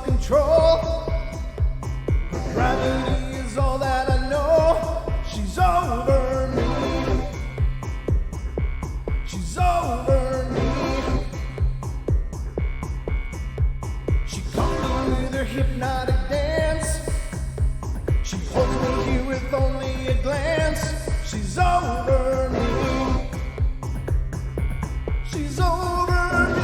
self-control. Gravity is all that I know. She's over me. She's over me. She comes with her hypnotic dance. She holds me here with only a glance. She's over me. She's over me.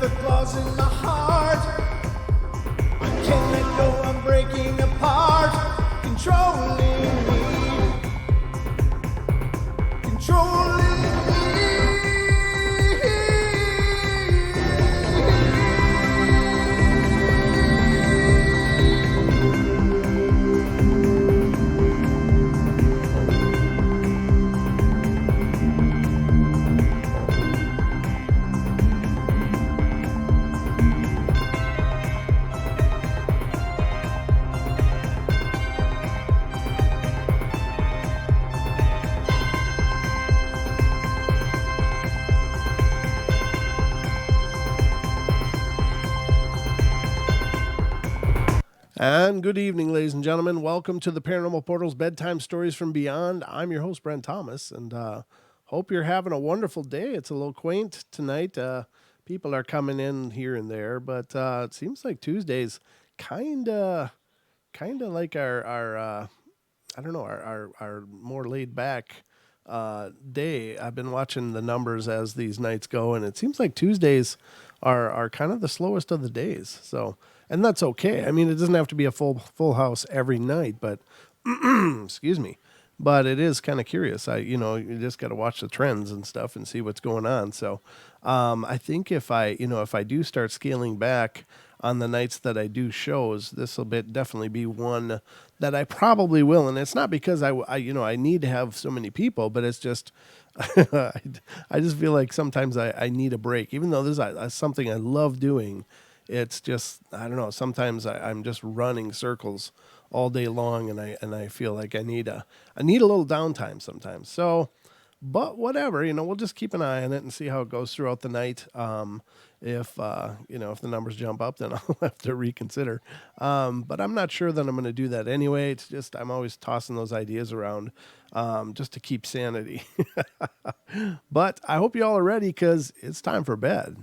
The claws in my heart, I can't let go, I'm breaking apart, controlling me, controlling me. And good evening, ladies and gentlemen. Welcome to the Paranormal Portal's Bedtime Stories From Beyond. I'm your host, Brent Thomas, and hope you're having a wonderful day. It's a little quaint tonight. People are coming in here and there, but it seems like Tuesday's kind of like our I don't know, our more laid back day. I've been watching the numbers as these nights go, and it seems like Tuesdays are kind of the slowest of the days. So. And that's okay. I mean, it doesn't have to be a full house every night, but excuse me. But it is kind of curious. You just got to watch the trends and stuff and see what's going on. So, I think if I do start scaling back on the nights that I do shows, this will definitely be one that I probably will. And it's not because I need to have so many people, but it's just I just feel like sometimes I need a break, even though this is something I love doing. It's just, I don't know, sometimes I'm just running circles all day long, and I feel like I need a little downtime sometimes. So, but whatever, we'll just keep an eye on it and see how it goes throughout the night. If the numbers jump up, then I'll have to reconsider. But I'm not sure that I'm going to do that anyway. It's just, I'm always tossing those ideas around, just to keep sanity. But I hope you all are ready, because it's time for bed.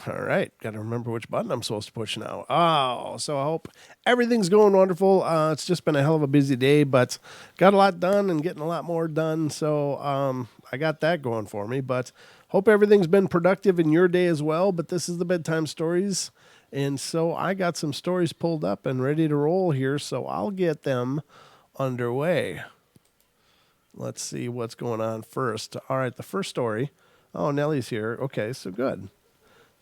All right, got to remember which button I'm supposed to push now. Oh, so I hope everything's going wonderful. It's just been a hell of a busy day, but got a lot done and getting a lot more done. So I got that going for me, but hope everything's been productive in your day as well. But this is the Bedtime Stories, and so I got some stories pulled up and ready to roll here, so I'll get them underway. Let's see what's going on first. All right, the first story. Oh, Nellie's here. Okay, so good.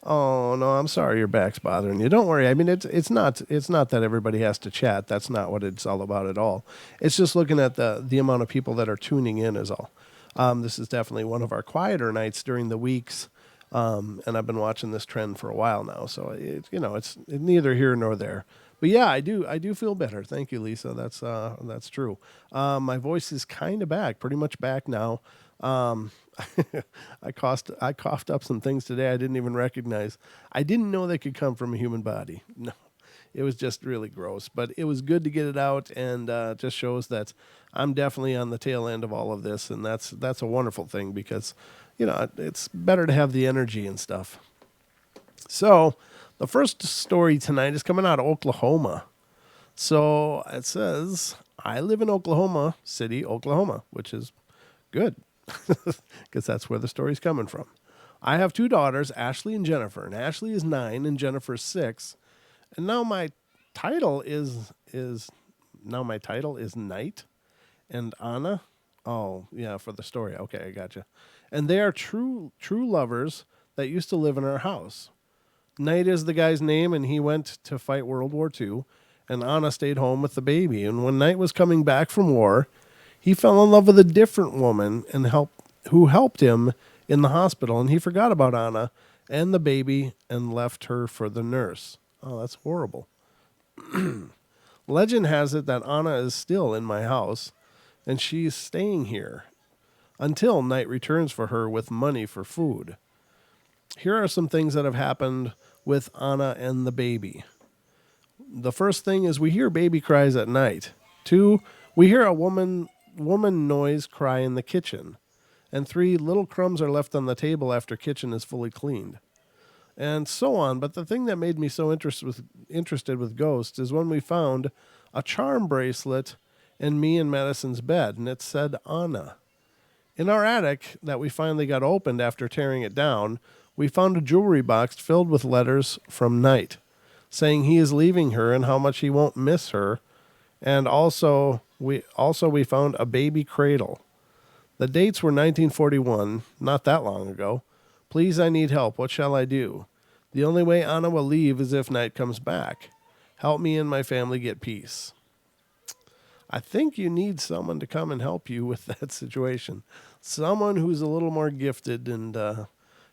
Oh, no, I'm sorry your back's bothering you. Don't worry. I mean, it's not that everybody has to chat. That's not what it's all about at all. It's just looking at the amount of people that are tuning in is all. This is definitely one of our quieter nights during the weeks. And I've been watching this trend for a while now, so it's neither here nor there. But yeah, I do feel better. Thank you, Lisa. That's true. My voice is kind of back, pretty much back now. Um, I coughed up some things today I didn't even recognize. I didn't know they could come from a human body. No, it was just really gross. But it was good to get it out, and just shows that I'm definitely on the tail end of all of this, and that's a wonderful thing because it's better to have the energy and stuff. So, the first story tonight is coming out of Oklahoma. So, it says, I live in Oklahoma City, Oklahoma, which is good because that's where the story's coming from. I have two daughters, Ashley and Jennifer, and Ashley is 9 and Jennifer is 6. And now my title is Knight and Anna. Oh, yeah, for the story. Okay, I gotcha. And they are true lovers that used to live in our house. Knight is the guy's name, and he went to fight World War II, and Anna stayed home with the baby. And when Knight was coming back from war, he fell in love with a different woman who helped him in the hospital, and he forgot about Anna and the baby and left her for the nurse. Oh, that's horrible. Legend has it that Anna is still in my house, and she's staying here until Knight returns for her with money for food. Here are some things that have happened with Anna and the baby. The first thing is we hear baby cries at night. 2, we hear a woman noise cry in the kitchen. And 3, little crumbs are left on the table after kitchen is fully cleaned. And so on. But the thing that made me so interested with ghosts is when we found a charm bracelet in me and Madison's bed, and it said Anna. In our attic that we finally got opened after tearing it down, we found a jewelry box filled with letters from Knight, saying he is leaving her and how much he won't miss her. And also we found a baby cradle. The dates were 1941, not that long ago. Please, I need help. What shall I do? The only way Anna will leave is if Knight comes back. Help me and my family get peace. I think you need someone to come and help you with that situation. Someone who's a little more gifted and,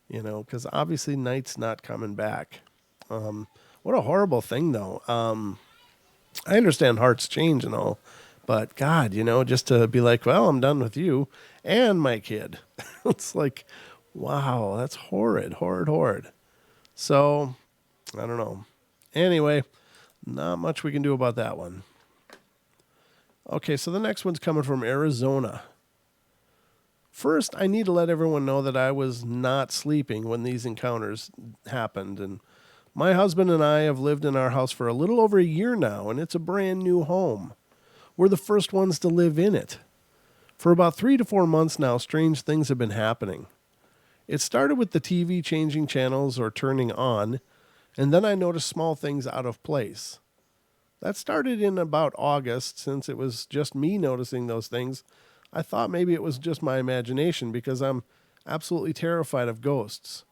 because obviously Knight's not coming back. What a horrible thing, though. I understand hearts change and all, but God, just to be like, well, I'm done with you and my kid. It's like, wow, that's horrid, horrid, horrid. So, I don't know. Anyway, not much we can do about that one. Okay, so the next one's coming from Arizona. First, I need to let everyone know that I was not sleeping when these encounters happened. And my husband and I have lived in our house for a little over a year now, and it's a brand new home. We're the first ones to live in it. For about 3 to 4 months now, strange things have been happening. It started with the TV changing channels or turning on, and then I noticed small things out of place. That started in about August. Since it was just me noticing those things, I thought maybe it was just my imagination because I'm absolutely terrified of ghosts.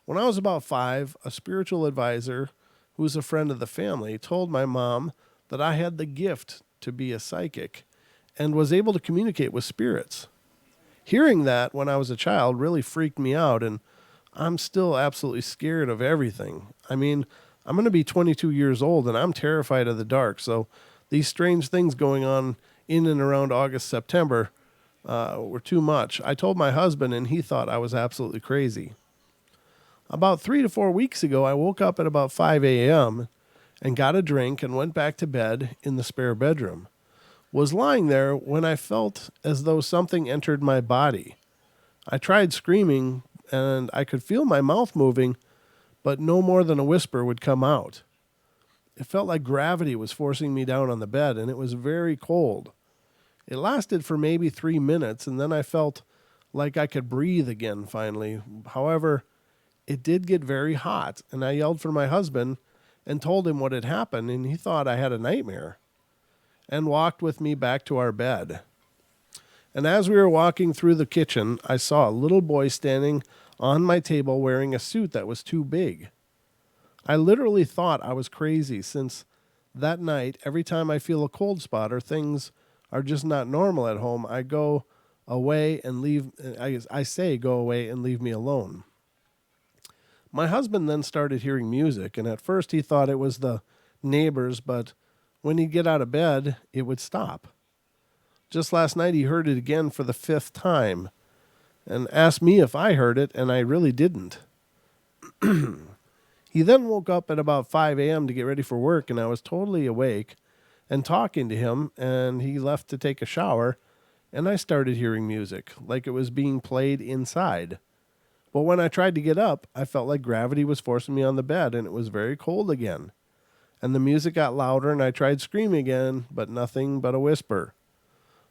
When I was about 5, a spiritual advisor, who was a friend of the family, told my mom that I had the gift to be a psychic and was able to communicate with spirits. Hearing that when I was a child really freaked me out, and I'm still absolutely scared of everything. I mean, I'm going to be 22 years old, and I'm terrified of the dark, so these strange things going on in and around August, September were too much. I told my husband, and he thought I was absolutely crazy. About 3 to 4 weeks ago, I woke up at about 5 a.m. and got a drink and went back to bed in the spare bedroom. Was lying there when I felt as though something entered my body. I tried screaming, and I could feel my mouth moving, but no more than a whisper would come out. It felt like gravity was forcing me down on the bed, and it was very cold. It lasted for maybe 3 minutes, and then I felt like I could breathe again finally. However, it did get very hot, and I yelled for my husband and told him what had happened, and he thought I had a nightmare and walked with me back to our bed. And as we were walking through the kitchen, I saw a little boy standing on my table wearing a suit that was too big. I literally thought I was crazy, since that night, every time I feel a cold spot or things are just not normal at home, I go away and leave. I say go away and leave me alone. My husband then started hearing music, and at first he thought it was the neighbors, but when he'd get out of bed, it would stop. Just last night, he heard it again for the fifth time and asked me if I heard it, and I really didn't. He then woke up at about 5 a.m. to get ready for work, and I was totally awake and talking to him, and he left to take a shower, and I started hearing music like it was being played inside. But when I tried to get up, I felt like gravity was forcing me on the bed, and it was very cold again. And the music got louder, and I tried screaming again, but nothing but a whisper.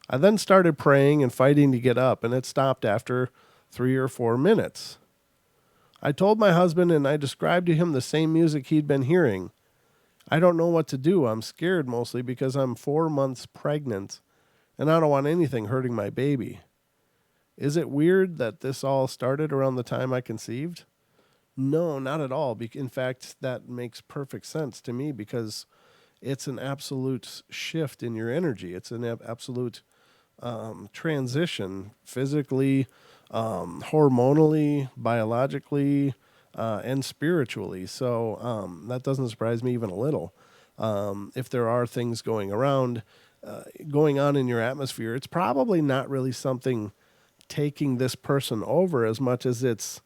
I then started praying and fighting to get up, and it stopped after 3 or 4 minutes. I told my husband, and I described to him the same music he'd been hearing. I don't know what to do. I'm scared mostly because I'm 4 months pregnant, and I don't want anything hurting my baby. Is it weird that this all started around the time I conceived? No, not at all. In fact, that makes perfect sense to me because it's an absolute shift in your energy. It's an absolute transition physically, hormonally, biologically, and spiritually. So that doesn't surprise me even a little. If there are things going on in your atmosphere, it's probably not really something taking this person over as much as it's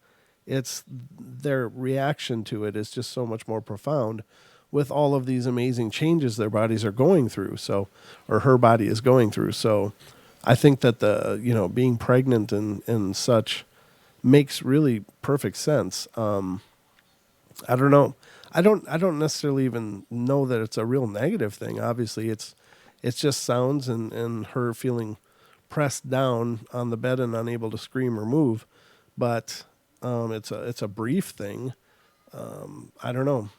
their reaction to it is just so much more profound with all of these amazing changes their bodies are going through. So, or her body is going through. So I think that being pregnant and such makes really perfect sense. I don't know. I don't necessarily even know that it's a real negative thing. Obviously it's just sounds and her feeling pressed down on the bed and unable to scream or move. But it's a brief thing. I don't know.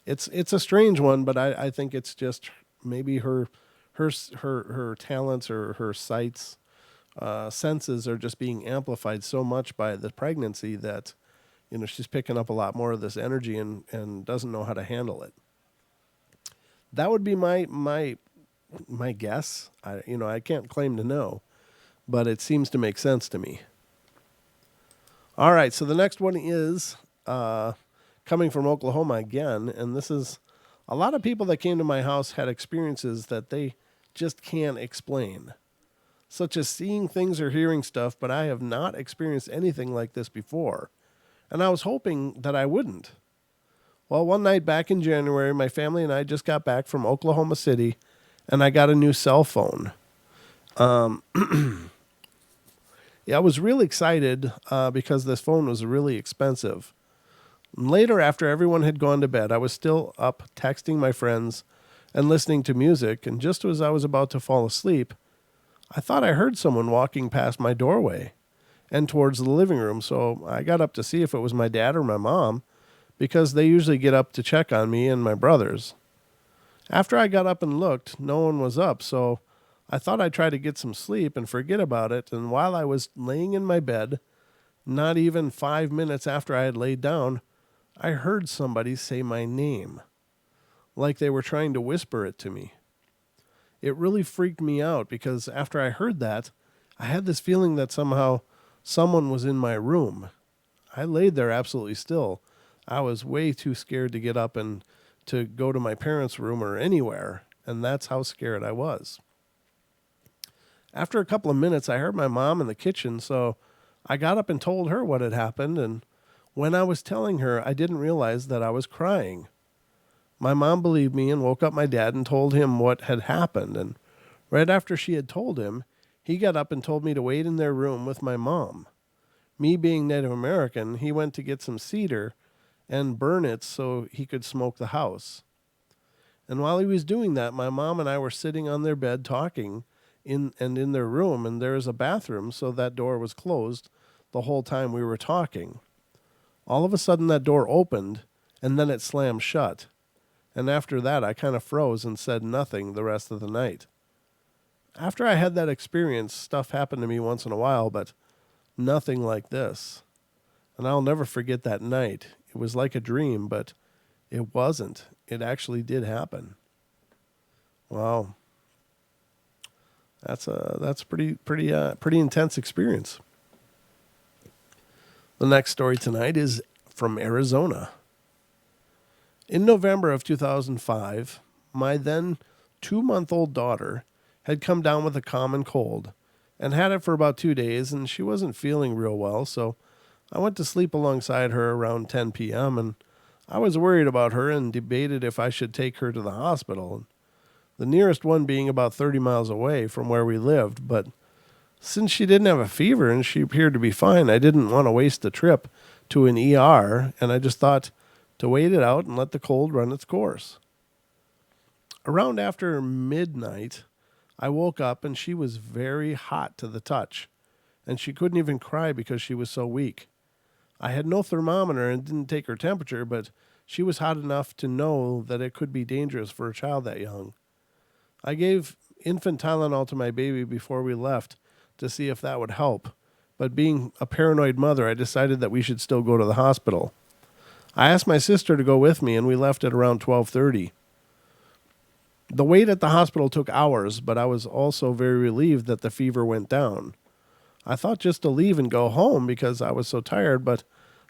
It's a strange one, but I think it's just maybe her talents or her senses are just being amplified so much by the pregnancy that she's picking up a lot more of this energy and doesn't know how to handle it. That would be my guess. I can't claim to know, but it seems to make sense to me. All right, so the next one is coming from Oklahoma again, and this is a lot of people that came to my house had experiences that they just can't explain, such as seeing things or hearing stuff, but I have not experienced anything like this before, and I was hoping that I wouldn't. Well, one night back in January, my family and I just got back from Oklahoma City, and I got a new cell phone. Yeah, I was really excited because this phone was really expensive. Later, after everyone had gone to bed, I was still up texting my friends and listening to music, and just as I was about to fall asleep, I thought I heard someone walking past my doorway and towards the living room, so I got up to see if it was my dad or my mom, because they usually get up to check on me and my brothers. After I got up and looked, no one was up, so I thought I'd try to get some sleep and forget about it, and while I was laying in my bed, not even 5 minutes after I had laid down, I heard somebody say my name, like they were trying to whisper it to me. It really freaked me out because after I heard that, I had this feeling that somehow someone was in my room. I laid there absolutely still. I was way too scared to get up and to go to my parents' room or anywhere, and that's how scared I was. After a couple of minutes, I heard my mom in the kitchen, so I got up and told her what had happened, and when I was telling her, I didn't realize that I was crying. My mom believed me and woke up my dad and told him what had happened, and right after she had told him, he got up and told me to wait in their room with my mom. Me being Native American, he went to get some cedar and burn it so he could smoke the house. And while he was doing that, my mom and I were sitting on their bed talking in their room, and there is a bathroom, so that door was closed the whole time we were talking. All of a sudden that door opened, and then it slammed shut. And after that, I kind of froze and said nothing the rest of the night. After I had that experience, stuff happened to me once in a while, but nothing like this. And I'll never forget that night. It was like a dream, but it wasn't. It actually did happen. Wow. That's pretty intense experience. The next story tonight is from Arizona. In November of 2005, my then 2-month-old daughter had come down with a common cold and had it for about 2 days, and she wasn't feeling real well, so I went to sleep alongside her around 10 p.m., and I was worried about her and debated if I should take her to the hospital, the nearest one being about 30 miles away from where we lived. But since she didn't have a fever and she appeared to be fine, I didn't want to waste the trip to an ER, and I just thought to wait it out and let the cold run its course. Around after midnight, I woke up and she was very hot to the touch, and she couldn't even cry because she was so weak. I had no thermometer and didn't take her temperature, but she was hot enough to know that it could be dangerous for a child that young. I gave infant Tylenol to my baby before we left to see if that would help, but being a paranoid mother, I decided that we should still go to the hospital. I asked my sister to go with me, and we left at around 12:30. The wait at the hospital took hours, but I was also very relieved that the fever went down. I thought just to leave and go home because I was so tired, but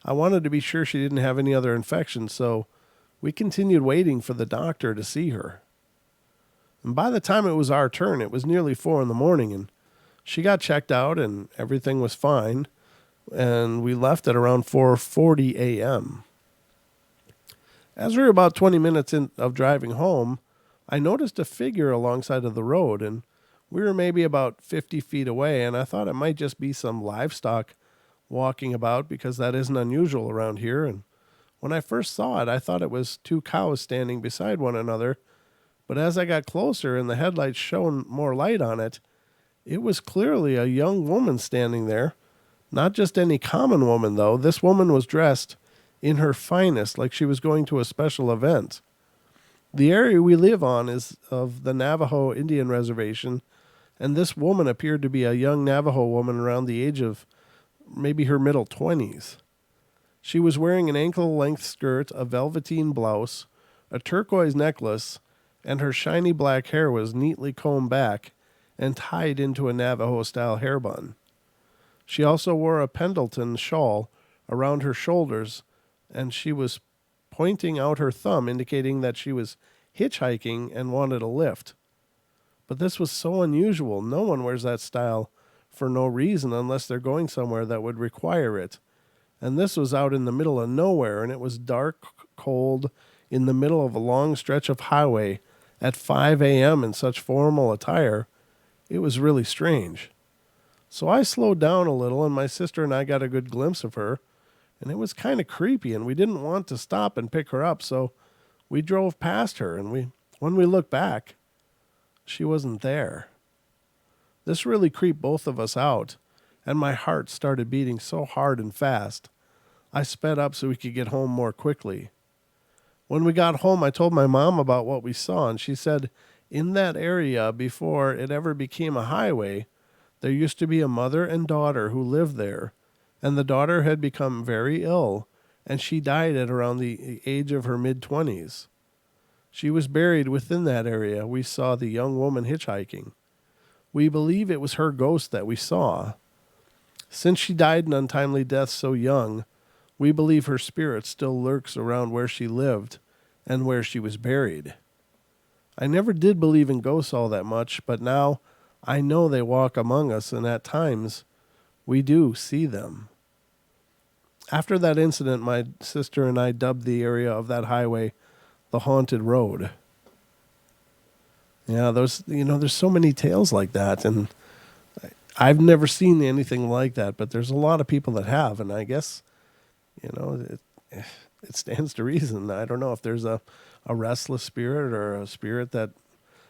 I wanted to be sure she didn't have any other infections, so we continued waiting for the doctor to see her. And by the time it was our turn, it was nearly 4 in the morning, and she got checked out and everything was fine, and we left at around 4:40 a.m. As we were about 20 minutes in of driving home, I noticed a figure alongside of the road, and we were maybe about 50 feet away, and I thought it might just be some livestock walking about because that isn't unusual around here. And when I first saw it, I thought it was 2 cows standing beside one another, but as I got closer and the headlights shone more light on it, it was clearly a young woman standing there. Not just any common woman, though. This woman was dressed in her finest, like she was going to a special event. The area we live on is of the Navajo Indian Reservation, and this woman appeared to be a young Navajo woman around the age of maybe her middle 20s. She was wearing an ankle-length skirt, a velveteen blouse, a turquoise necklace, and her shiny black hair was neatly combed back and tied into a Navajo-style hair bun. She also wore a Pendleton shawl around her shoulders, and she was pointing out her thumb, indicating that she was hitchhiking and wanted a lift. But this was so unusual. No one wears that style for no reason unless they're going somewhere that would require it. And this was out in the middle of nowhere, and it was dark, cold, in the middle of a long stretch of highway at 5 a.m. in such formal attire. It was really strange. So I slowed down a little, and my sister and I got a good glimpse of her, and it was kind of creepy, and we didn't want to stop and pick her up, so we drove past her, and when we looked back, she wasn't there. This really creeped both of us out, and my heart started beating so hard and fast. I sped up so we could get home more quickly. When we got home, I told my mom about what we saw, and she said in that area, before it ever became a highway, there used to be a mother and daughter who lived there, and the daughter had become very ill, and she died at around the age of her mid-20s. She was buried within that area. We saw the young woman hitchhiking. We believe it was her ghost that we saw. Since she died an untimely death so young, we believe her spirit still lurks around where she lived and where she was buried. I never did believe in ghosts all that much, but now I know they walk among us, and at times we do see them. After that incident, my sister and I dubbed the area of that highway the Haunted Road. Yeah, there's so many tales like that, and I've never seen anything like that, but there's a lot of people that have, and I guess, it stands to reason. I don't know if there's a restless spirit or a spirit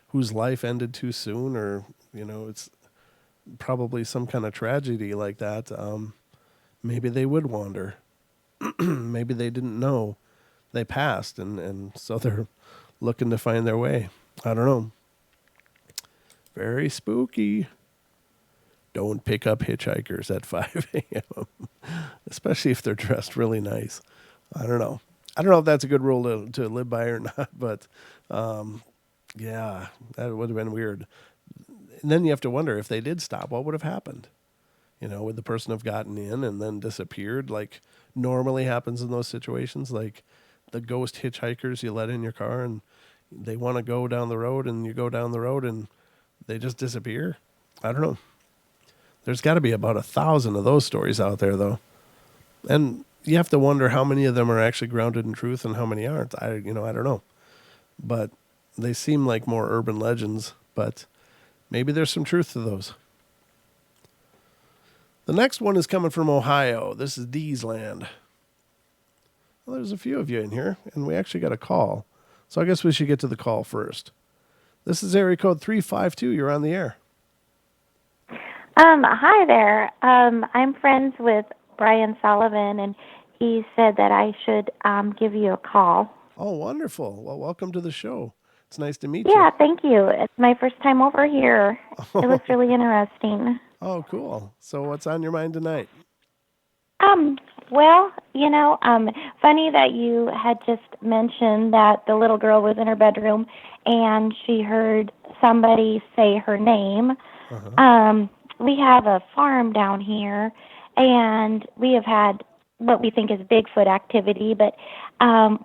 whose life ended too soon, or, it's probably some kind of tragedy like that. Maybe they would wander. Maybe they didn't know they passed, and so they're looking to find their way. I don't know. Very spooky. Don't pick up hitchhikers at 5 a.m., especially if they're dressed really nice. I don't know. I don't know if that's a good rule to live by or not, but yeah, that would have been weird. And then you have to wonder if they did stop, what would have happened? Would the person have gotten in and then disappeared like normally happens in those situations? Like the ghost hitchhikers you let in your car and they want to go down the road and you go down the road and they just disappear. I don't know. There's got to be about 1,000 of those stories out there, though. And you have to wonder how many of them are actually grounded in truth and how many aren't. I don't know. But they seem like more urban legends, but maybe there's some truth to those. The next one is coming from Ohio. This is Dee's Land. Well, there's a few of you in here, and we actually got a call. So I guess we should get to the call first. This is area code 352. You're on the air. Hi there. I'm friends with Brian Sullivan, and he said that I should give you a call. Oh, wonderful. Well, welcome to the show. It's nice to meet you. Yeah, you. thank you. It's my first time over here. It was really interesting. Oh, cool. So what's on your mind tonight? Well, funny that you had just mentioned that the little girl was in her bedroom and she heard somebody say her name. Uh-huh. We have a farm down here, and we have had what we think is Bigfoot activity, but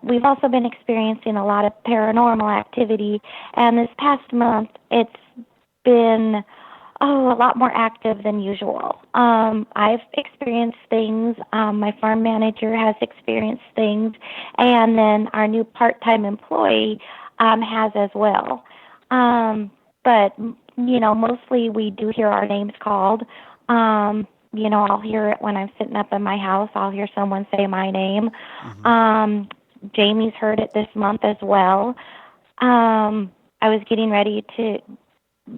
we've also been experiencing a lot of paranormal activity, and this past month it's been a lot more active than usual. I've experienced things, my farm manager has experienced things, and then our new part-time employee has as well. But mostly we do hear our names called. I'll hear it when I'm sitting up in my house. I'll hear someone say my name. Mm-hmm. Jamie's heard it this month as well. I was getting ready to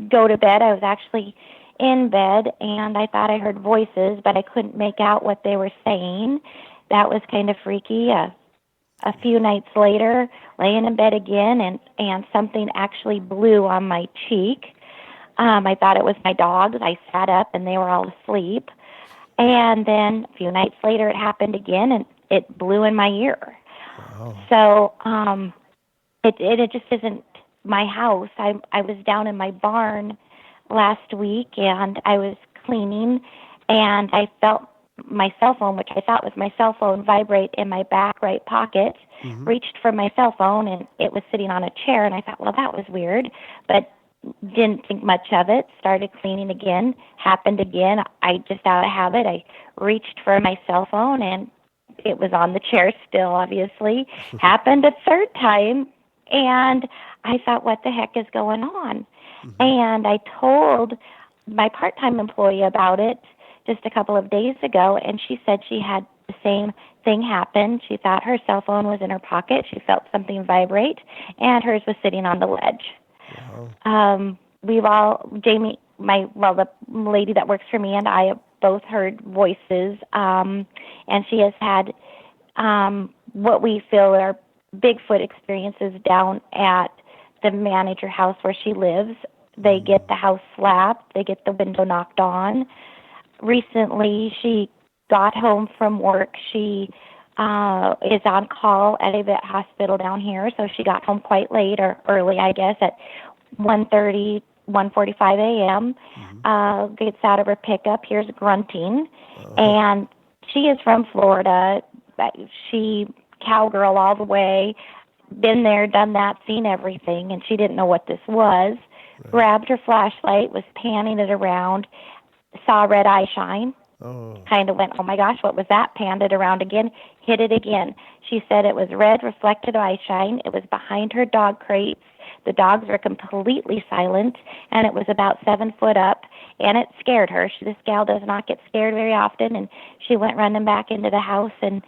go to bed. I was actually in bed, and I thought I heard voices, but I couldn't make out what they were saying. That was kind of freaky. A few nights later, laying in bed again, and something actually blew on my cheek. I thought it was my dogs. I sat up, and they were all asleep. And then a few nights later, it happened again, and it blew in my ear. Wow. So it just isn't my house. I was down in my barn last week, and I was cleaning, and I felt my cell phone, which I thought was my cell phone, vibrate in my back right pocket. Mm-hmm. Reached for my cell phone, and it was sitting on a chair, and I thought, well, that was weird, but didn't think much of it. Started cleaning again. Happened again. I just out of habit, I reached for my cell phone, and it was on the chair still, obviously. Happened a third time, and I thought, what the heck is going on? Mm-hmm. And I told my part-time employee about it just a couple of days ago, and she said she had the same thing happen. She thought her cell phone was in her pocket. She felt something vibrate, and hers was sitting on the ledge. Wow. The lady that works for me and I have both heard voices, and she has had what we feel are Bigfoot experiences down at the manager house where she lives. They get the house slapped. They get the window knocked on. Recently, she got home from work. She is on call at a vet hospital down here, so she got home quite late, or early, I guess, at 1:45 a.m., gets out of her pickup, hears grunting, and she is from Florida. She cowgirl all the way, been there, done that, seen everything, and she didn't know what this was. Right. Grabbed her flashlight, was panning it around, saw red eye shine, kind of went, oh my gosh, what was that? Panned it around again, hit it again. She said it was red reflected eye shine. It was behind her dog crates. The dogs were completely silent, and it was about 7 foot up, and it scared her. This gal does not get scared very often, and she went running back into the house and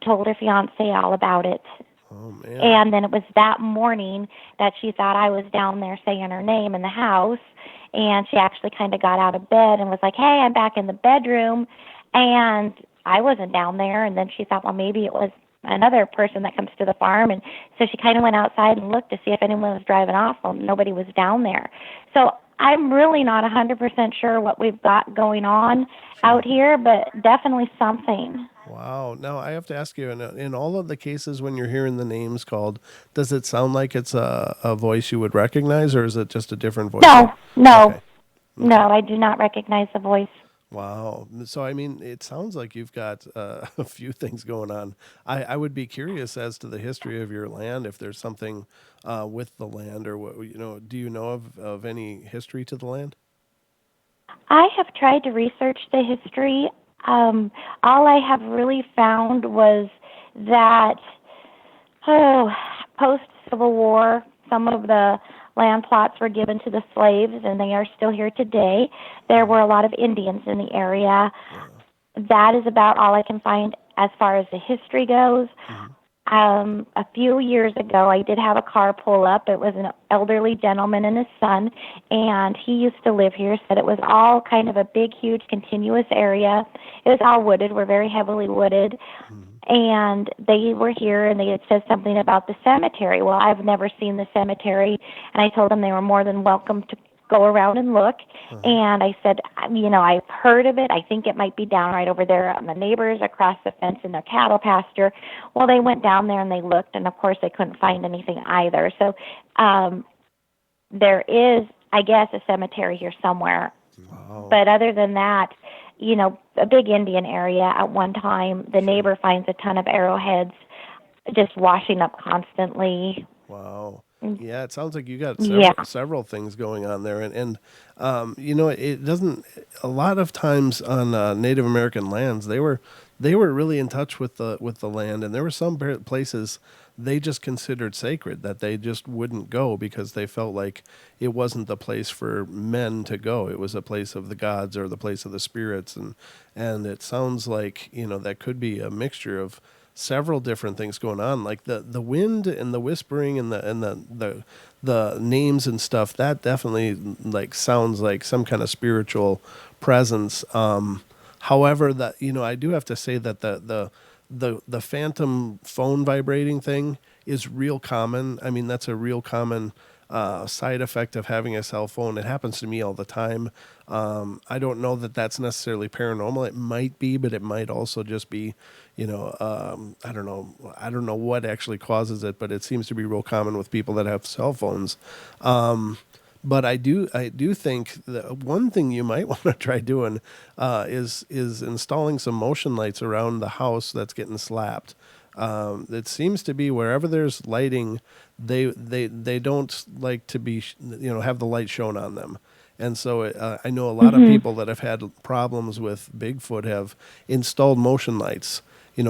told her fiancé all about it. Oh, man. And then it was that morning that she thought I was down there saying her name in the house, and she actually kind of got out of bed and was like, hey, I'm back in the bedroom, and I wasn't down there. And then she thought, well, maybe it was another person that comes to the farm, and so she kind of went outside and looked to see if anyone was driving off. Well, nobody was down there. So I'm really not 100% sure what we've got going on out here, but definitely something. Wow. Now I have to ask you, in all of the cases when you're hearing the names called, does it sound like it's a voice you would recognize, or is it just a different voice? No, no, Okay. no, Okay. I do not recognize the voice. Wow. So, I mean, it sounds like you've got a few things going on. I would be curious as to the history of your land, if there's something with the land, or what, do you know of any history to the land? I have tried to research the history. Um, all I have really found was that, oh, post Civil War, some of the land plots were given to the slaves, and they are still here today. There Mm, were a lot of Indians in the area. yeah. That is about all I can find as far as the history goes. Hmm. A few years ago, I did have a car pull up. It was an elderly gentleman and his son, and he used to live here. Said it was all kind of a big, huge, continuous area. It was all wooded. We're very heavily wooded, Hmm. and they were here, and they had said something about the cemetery. Well, I've never seen the cemetery, and I told them they were more than welcome to go around and look. Uh-huh. And I said, I've heard of it. I think it might be down right over there on the neighbors across the fence in their cattle pasture. Well, they went down there and they looked, and of course they couldn't find anything either. So um, there is, I guess, a cemetery here somewhere. Wow. But other than that, a big Indian area at one time. The Sure. neighbor finds a ton of arrowheads just washing up constantly. Wow. Yeah, it sounds like you got Yeah. several things going on there, and it doesn't. A lot of times on Native American lands, they were really in touch with the land, and there were some places they just considered sacred that they just wouldn't go because they felt like it wasn't the place for men to go. It was a place of the gods or the place of the spirits, and it sounds like that could be a mixture of several different things going on, like the wind and the whispering and the names and stuff. That definitely like sounds like some kind of spiritual presence. However, that I do have to say that the phantom phone vibrating thing is real common. I mean, that's a real common side effect of having a cell phone. It happens to me all the time. I don't know that that's necessarily paranormal. It might be, but it might also just be, I don't know. I don't know what actually causes it, but it seems to be real common with people that have cell phones. But I do think that one thing you might want to try doing is installing some motion lights around the house that's getting slapped. It seems to be wherever there's lighting, they don't like to be have the light shown on them. And so I know a lot of Mhm. people that have had problems with Bigfoot have installed motion lights,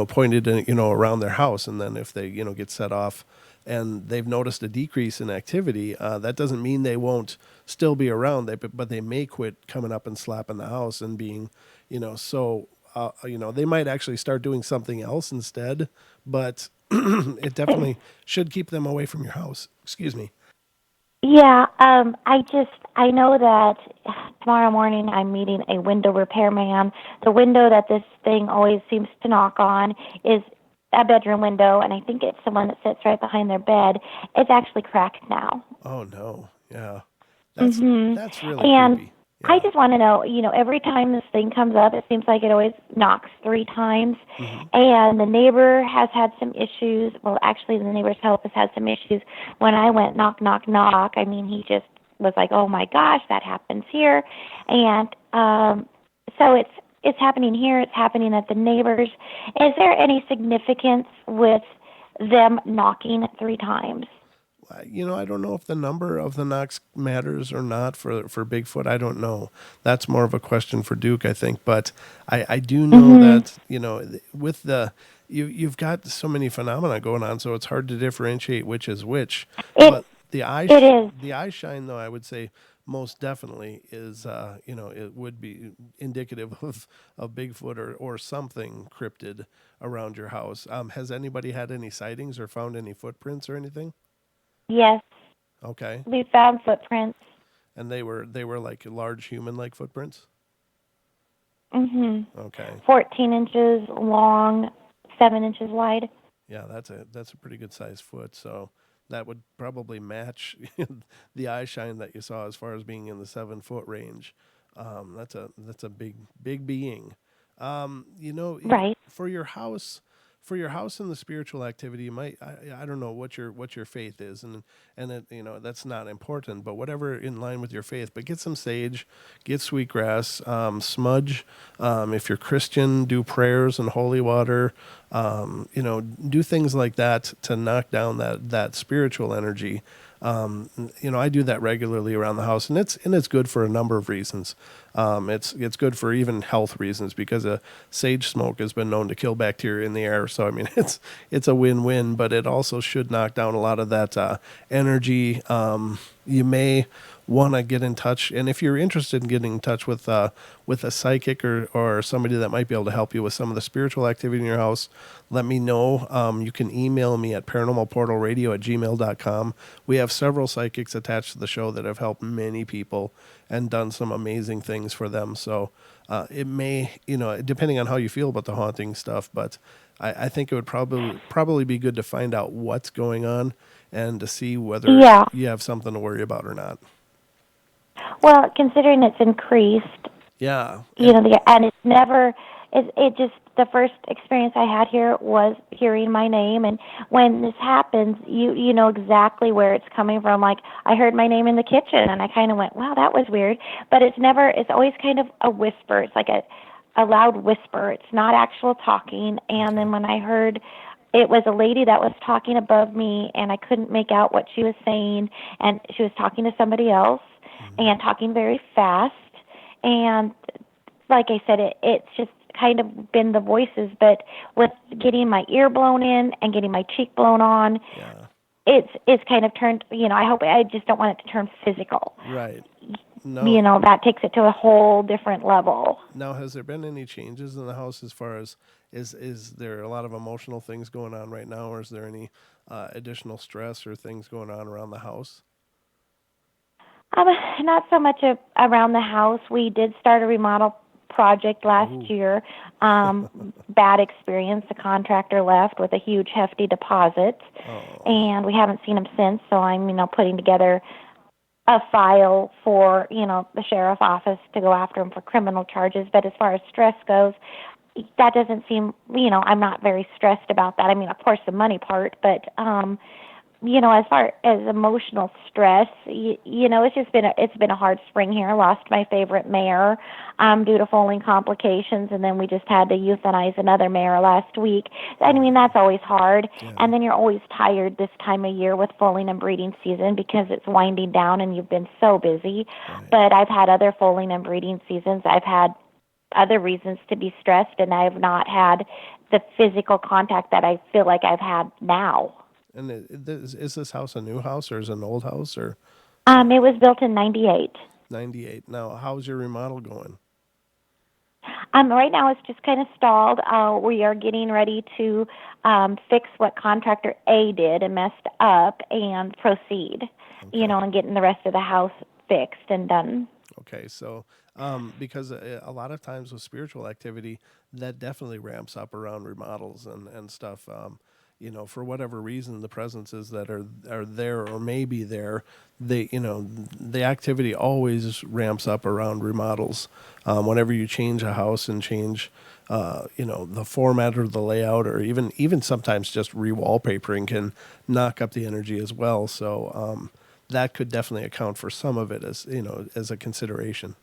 pointed around their house, and then if they get set off, and they've noticed a decrease in activity, that doesn't mean they won't still be around. But they may quit coming up and slapping the house and being, so they might actually start doing something else instead. But it definitely should keep them away from your house. Excuse me. Yeah, I know that tomorrow morning I'm meeting a window repairman. The window that this thing always seems to knock on is a bedroom window, and I think it's the one that sits right behind their bed. It's actually cracked now. Oh no, yeah, that's Mhm. that's really And creepy. I Yeah. just want to know, every time this thing comes up, it seems like it always knocks 3 times. Hmm. And the neighbor has had some issues. Well, actually, the neighbor's help has had some issues. When I went knock, knock, knock, I mean, he just was like, "Oh my gosh, that happens here," and so it's happening here. It's happening at the neighbors. Is there any significance with them knocking 3 times? I don't know if the number of the knocks matters or not for Bigfoot. I don't know. That's more of a question for Duke, I think. But I do know Mhm. that with you've got so many phenomena going on, so it's hard to differentiate which is which. It But the it is. the eye shine, though, I would say most definitely is it would be indicative of Bigfoot or something cryptid around your house. Has anybody had any sightings or found any footprints or anything? Yes, Okay. we found footprints. And they were like large human like footprints. Mhm. Okay. 14 inches long, 7 inches wide. Yeah, that's a pretty good sized foot. So that would probably match the eye shine that you saw as far as being in the 7 foot range. That's a big being. Right. For your house, and the spiritual activity, you might, I don't know what your faith is, and it, that's not important, but whatever in line with your faith. But get some sage, get sweetgrass, smudge. If you're Christian, do prayers and holy water. Do things like that to knock down that spiritual energy. I do that regularly around the house, and it's good for a number of reasons. It's good for even health reasons because sage smoke has been known to kill bacteria in the air. So I mean, it's a win-win, but it also should knock down a lot of that energy. You may want to get in touch, and if you're interested in getting in touch with a psychic or somebody that might be able to help you with some of the spiritual activity in your house, let me know. You can email me at paranormalportalradio@gmail.com. We have several psychics attached to the show that have helped many people and done some amazing things for them. So it may, depending on how you feel about the haunting stuff, but I think it would probably be good to find out what's going on and to see whether Yeah. you have something to worry about or not. Well, considering it's increased, Yeah. and it's never, it just, the first experience I had here was hearing my name. And when this happens, you know exactly where it's coming from. Like, I heard my name in the kitchen, and I kind of went, wow, that was weird. But it's always kind of a whisper. It's like a loud whisper. It's not actual talking. And then when I heard, it was a lady that was talking above me, and I couldn't make out what she was saying. And she was talking to somebody else and talking very fast. And like I said, it's just kind of been the voices, but with getting my ear blown in and getting my cheek blown on, Yeah. it's kind of turned, I just don't want it to turn physical. Right. No. That takes it to a whole different level. Now, has there been any changes in the house as far as is there a lot of emotional things going on right now, or is there any additional stress or things going on around the house? Um, Not so much around the house. We did start a remodel project last Ooh. year. Bad experience. The contractor left with a huge, hefty deposit, Oh. and we haven't seen him since. So I'm, putting together a file for, the sheriff office to go after him for criminal charges. But as far as stress goes, that doesn't seem, I'm not very stressed about that. I mean, of course, the money part, but as far as emotional stress, it's been a hard spring here. I lost my favorite mayor due to Foley complications, and then we just had to euthanize another mayor last week. I mean, that's always hard. Yeah. And then you're always tired this time of year with foaling and breeding season because it's winding down and you've been so busy. Right. But I've had other foaling and breeding seasons. I've had other reasons to be stressed, and I've not had the physical contact that I feel like I've had now. And is this house a new house or is it an old house or It was built in '98. 98? Now, how's your remodel going? Right now it's just kind of stalled. We are getting ready to fix what contractor A did and messed up and proceed, and getting the rest of the house fixed and done. Okay, so because a lot of times with spiritual activity, that definitely ramps up around remodels and stuff. For whatever reason, the presences that are there or may be there, the activity always ramps up around remodels. Whenever you change a house and change, the format or the layout, or even sometimes just re-wallpapering can knock up the energy as well. So that could definitely account for some of it as a consideration.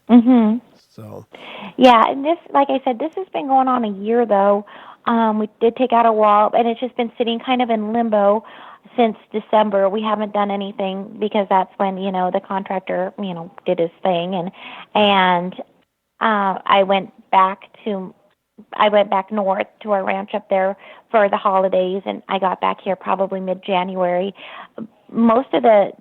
Mhm. So Yeah, and this, like I said, this has been going on a year though. We did take out a wall, and it's just been sitting kind of in limbo since December. We haven't done anything because that's when the contractor did his thing, and I went back north to our ranch up there for the holidays, and I got back here probably mid-January. Most of the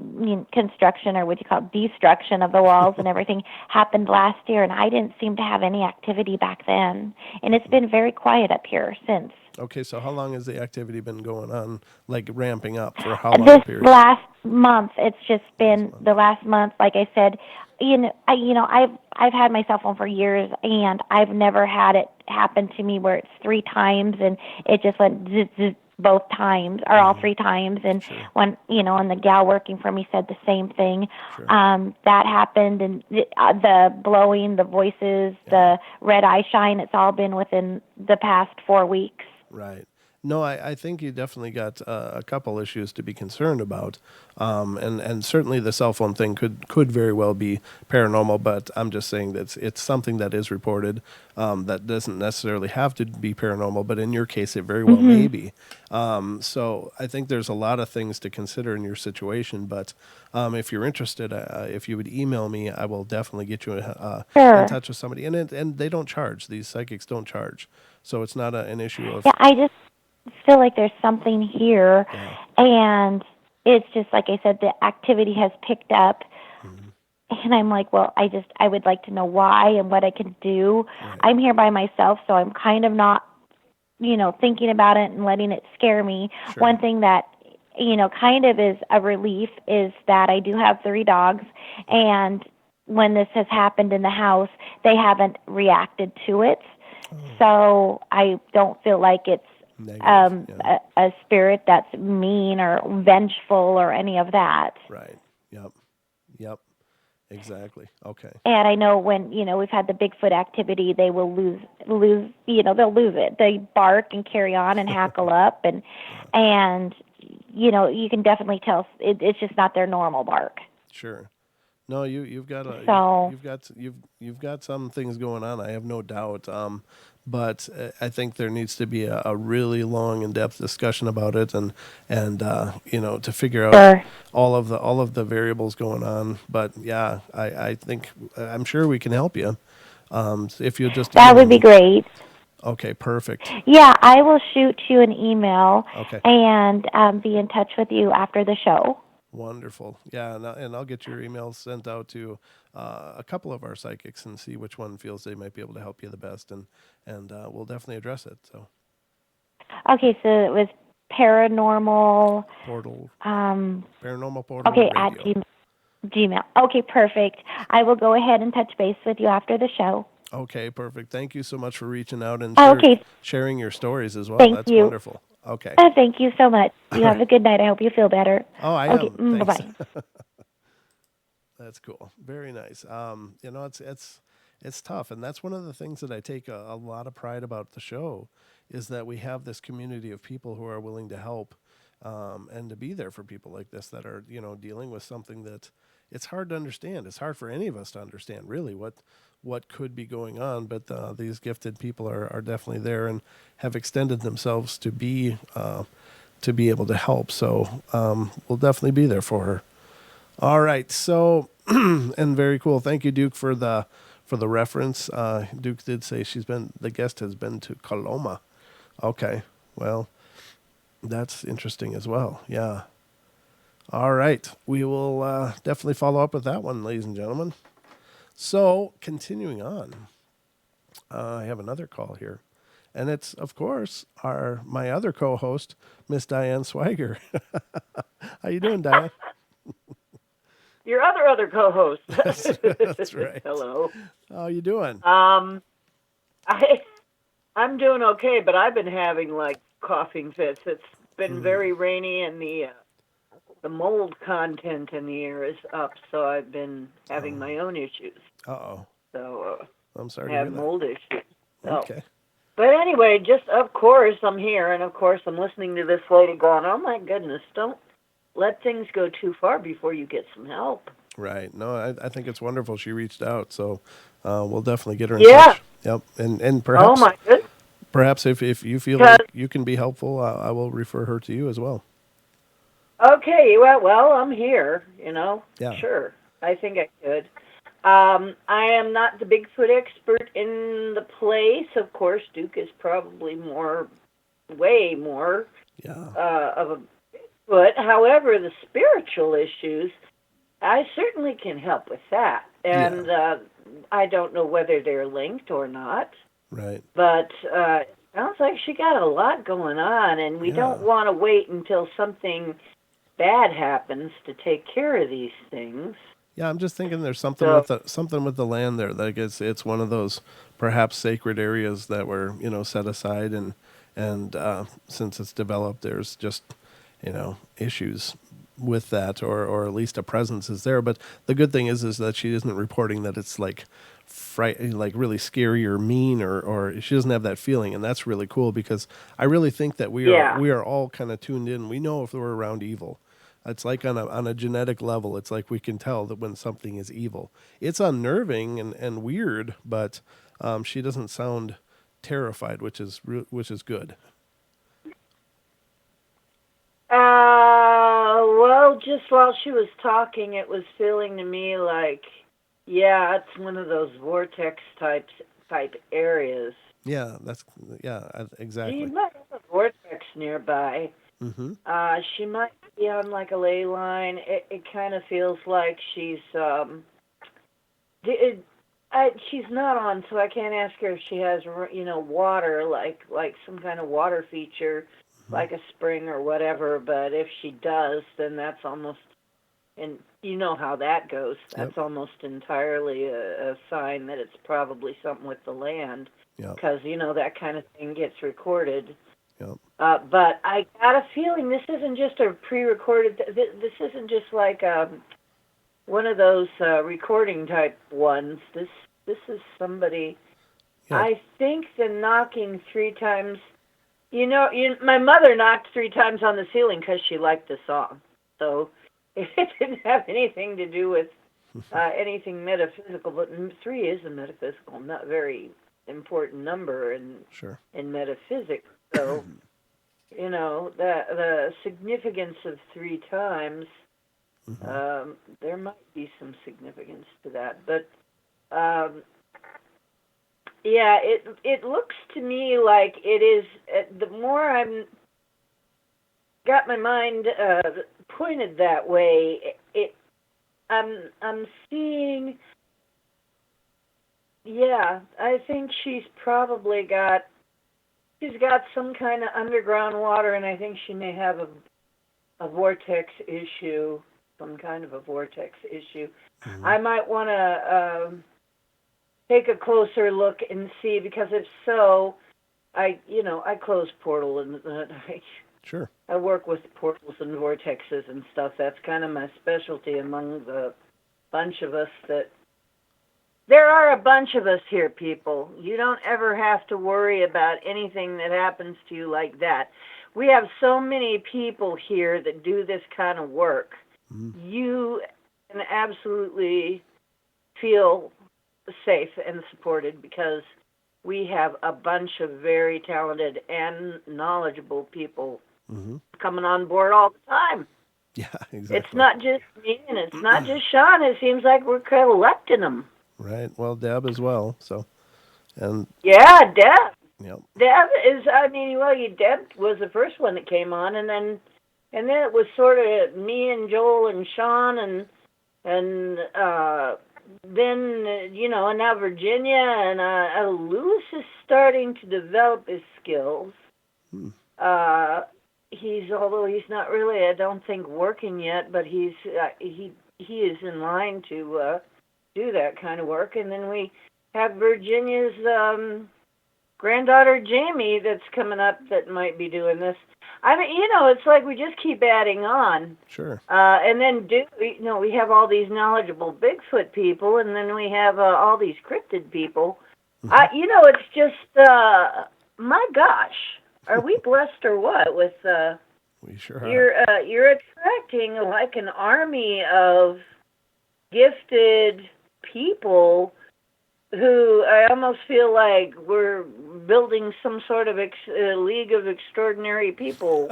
construction, or what you call destruction of the walls and everything, happened last year, and I didn't seem to have any activity back then. And it's been very quiet up here since. okay, so how long has the activity been going on, like ramping up for how long This a period? last month, it's just been the last month. Like I said, I've had my cell phone for years, and I've never had it happen to me where it's 3 times and it just went zzz, zzz, both times, or all Mm-hmm. three times. And Sure. when, and the gal working for me said the same thing. Sure. That happened, and the blowing, the voices, Yeah. the red eye shine, it's all been within the past 4 weeks. Right. No, I think you definitely got a couple issues to be concerned about, and certainly the cell phone thing could very well be paranormal. But I'm just saying that it's something that is reported, that doesn't necessarily have to be paranormal. But in your case, it very well may Hmm. be. So I think there's a lot of things to consider in your situation. But if you're interested, if you would email me, I will definitely get you in Sure. touch with somebody. And they don't charge. These psychics don't charge, so it's not an issue Yeah, of. I just feel like there's something here, Yeah. and it's just like I said, the activity has picked up, Hmm. and I'm like, well, I would like to know why and what I can do. Right. I'm here by myself, so I'm kind of not, thinking about it and letting it scare me. Sure. One thing that, kind of is a relief is that I do have 3 dogs, and when this has happened in the house, they haven't reacted to it. Oh, So I don't feel like it's negative. Yeah. a spirit that's mean or vengeful or any of that. Right. Yep. Yep. Exactly. Okay. And I know when, we've had the Bigfoot activity, they will lose, they'll lose it. They bark and carry on and hackle up, Yeah. and you can definitely tell it's just not their normal bark. Sure. No, you've got So, you've got some things going on. I have no doubt. But I think there needs to be a really long, in-depth discussion about it, and to figure out sure. all of the variables going on. But yeah, I think I'm sure we can help you. If you'll just That email would be me. great. Okay. Perfect. Yeah, I will shoot you an email Okay. and be in touch with you after the show. Wonderful. Yeah, and I'll get your emails sent out to a couple of our psychics and see which one feels they might be able to help you the best, and we'll definitely address it. So, Okay, so it was paranormal. portal, Um, paranormal portal okay, at radio. Gmail. Okay, perfect. I will go ahead and touch base with you after the show. Okay, perfect. Thank you so much for reaching out and Okay, sharing your stories as well. thank That's you. wonderful. Okay. Thank you so much. All You have right. a good night. I hope you feel better. Oh, I Okay, am. bye Thanks. bye. That's cool. Very nice. It's tough, and that's one of the things that I take a lot of pride about the show, is that we have this community of people who are willing to help, and to be there for people like this that are dealing with something that it's hard to understand. It's hard for any of us to understand really what could be going on, but these gifted people are definitely there and have extended themselves to be able to help. So we'll definitely be there for her. All right. So, and very cool. Thank you, Duke, for the reference. Duke did say the guest has been to Coloma. Okay. Well, that's interesting as well. Yeah. All right. We will definitely follow up with that one, ladies and gentlemen. So, continuing on, I have another call here. And it's, of course, my other co-host, Miss Diane Swiger. How you doing, Diane? Your other co-host. That's right. Hello. How you doing? Um, I I'm doing okay, but I've been having like coughing fits. It's been Mm. very rainy, and the mold content in the air is up, so I've been having Oh. my own issues. Uh-oh. So I'm sorry I to hear have that. mold issues. So, Okay. but anyway, just of course I'm here, and of course I'm listening to this lady going, "Oh my goodness, don't let things go too far before you get some help." Right. No, I think it's wonderful she reached out. So we'll definitely get her in Yeah. touch. Yep. And Oh perhaps my goodness. perhaps if you feel Because like you can be helpful, I will refer her to you as well. okay, well, I'm here, you know. Yeah. Sure. I think I could. I am not the Bigfoot expert in the place. Of course, Duke is probably way more Yeah. of a Bigfoot. However, the spiritual issues, I certainly can help with that. Yeah. And I don't know whether they're linked or not, Right. but it sounds like she got a lot going on, and we don't Yeah. want to wait until something bad happens to take care of these things. Yeah, I'm just thinking there's So, something with the land there. Like it's one of those perhaps sacred areas that were set aside, and since it's developed, there's just issues with that, or at least a presence is there. But the good thing is that she isn't reporting that it's like like really scary or mean, or she doesn't have that feeling, and that's really cool because I really think that Yeah. we are all kind of tuned in. We know if we're around evil. It's like on a genetic level. It's like we can tell that when something is evil. It's unnerving and weird, but she doesn't sound terrified, which is good. Well, just while she was talking, it was feeling to me like, yeah, it's one of those vortex type areas. Yeah, She exactly. might have a vortex nearby. Mm-hmm. She might be on like a ley line. It kind of feels like it, she's not on, so I can't ask her if she has water, like some kind of water feature, Mm-hmm. like a spring or whatever. But if she does, then that's almost, and you know how that goes. Yep. That's almost entirely a sign that it's probably something with the land, Yep. because that kind of thing gets recorded. Yep. But I got a feeling this isn't just a pre-recorded. This isn't just like one of those recording type ones. This is somebody. Yeah. I think the knocking 3 times. My mother knocked 3 times on the ceiling because she liked the song. So it didn't have anything to do with anything metaphysical. But 3 is a metaphysical, not very important number Sure. in metaphysics. So the significance of 3 times. Mm-hmm. There might be some significance to that, but um, yeah, it looks to me like it is. The more I'm got my mind pointed that way, I'm seeing. Yeah, I think she's got some kind of underground water, and I think she may have a vortex issue, some kind of a vortex issue. Mm-hmm. I might want to take a closer look and see, because if so, I close portal and Sure. I work with portals and vortexes and stuff. That's kind of my specialty among the bunch of us that. There are a bunch of us here, people. You don't ever have to worry about anything that happens to you like that. We have so many people here that do this kind of work. Mm-hmm. You can absolutely feel safe and supported, because we have a bunch of very talented and knowledgeable people Mm-hmm. coming on board all the time. Yeah, It's exactly. not just me, and it's not just Sean. It seems like we're collecting them. Right. Well, Deb as well. So, and Yeah, Deb. yep. Deb is. I mean, well, Deb was the first one that came on, and then it was sort of me and Joel and Sean, and then and now Virginia, and Lewis is starting to develop his skills. Hmm. Although he's not really, I don't think, working yet, but he is in line to do that kind of work. And then we have Virginia's granddaughter Jamie that's coming up that might be doing this. I mean, it's like we just keep adding on. Sure. And then we have all these knowledgeable Bigfoot people, and then we have all these cryptid people. Mm-hmm. It's just my gosh, are we blessed or what? With We sure are. you're attracting like an army of gifted people who I almost feel like we're building some sort of League of Extraordinary People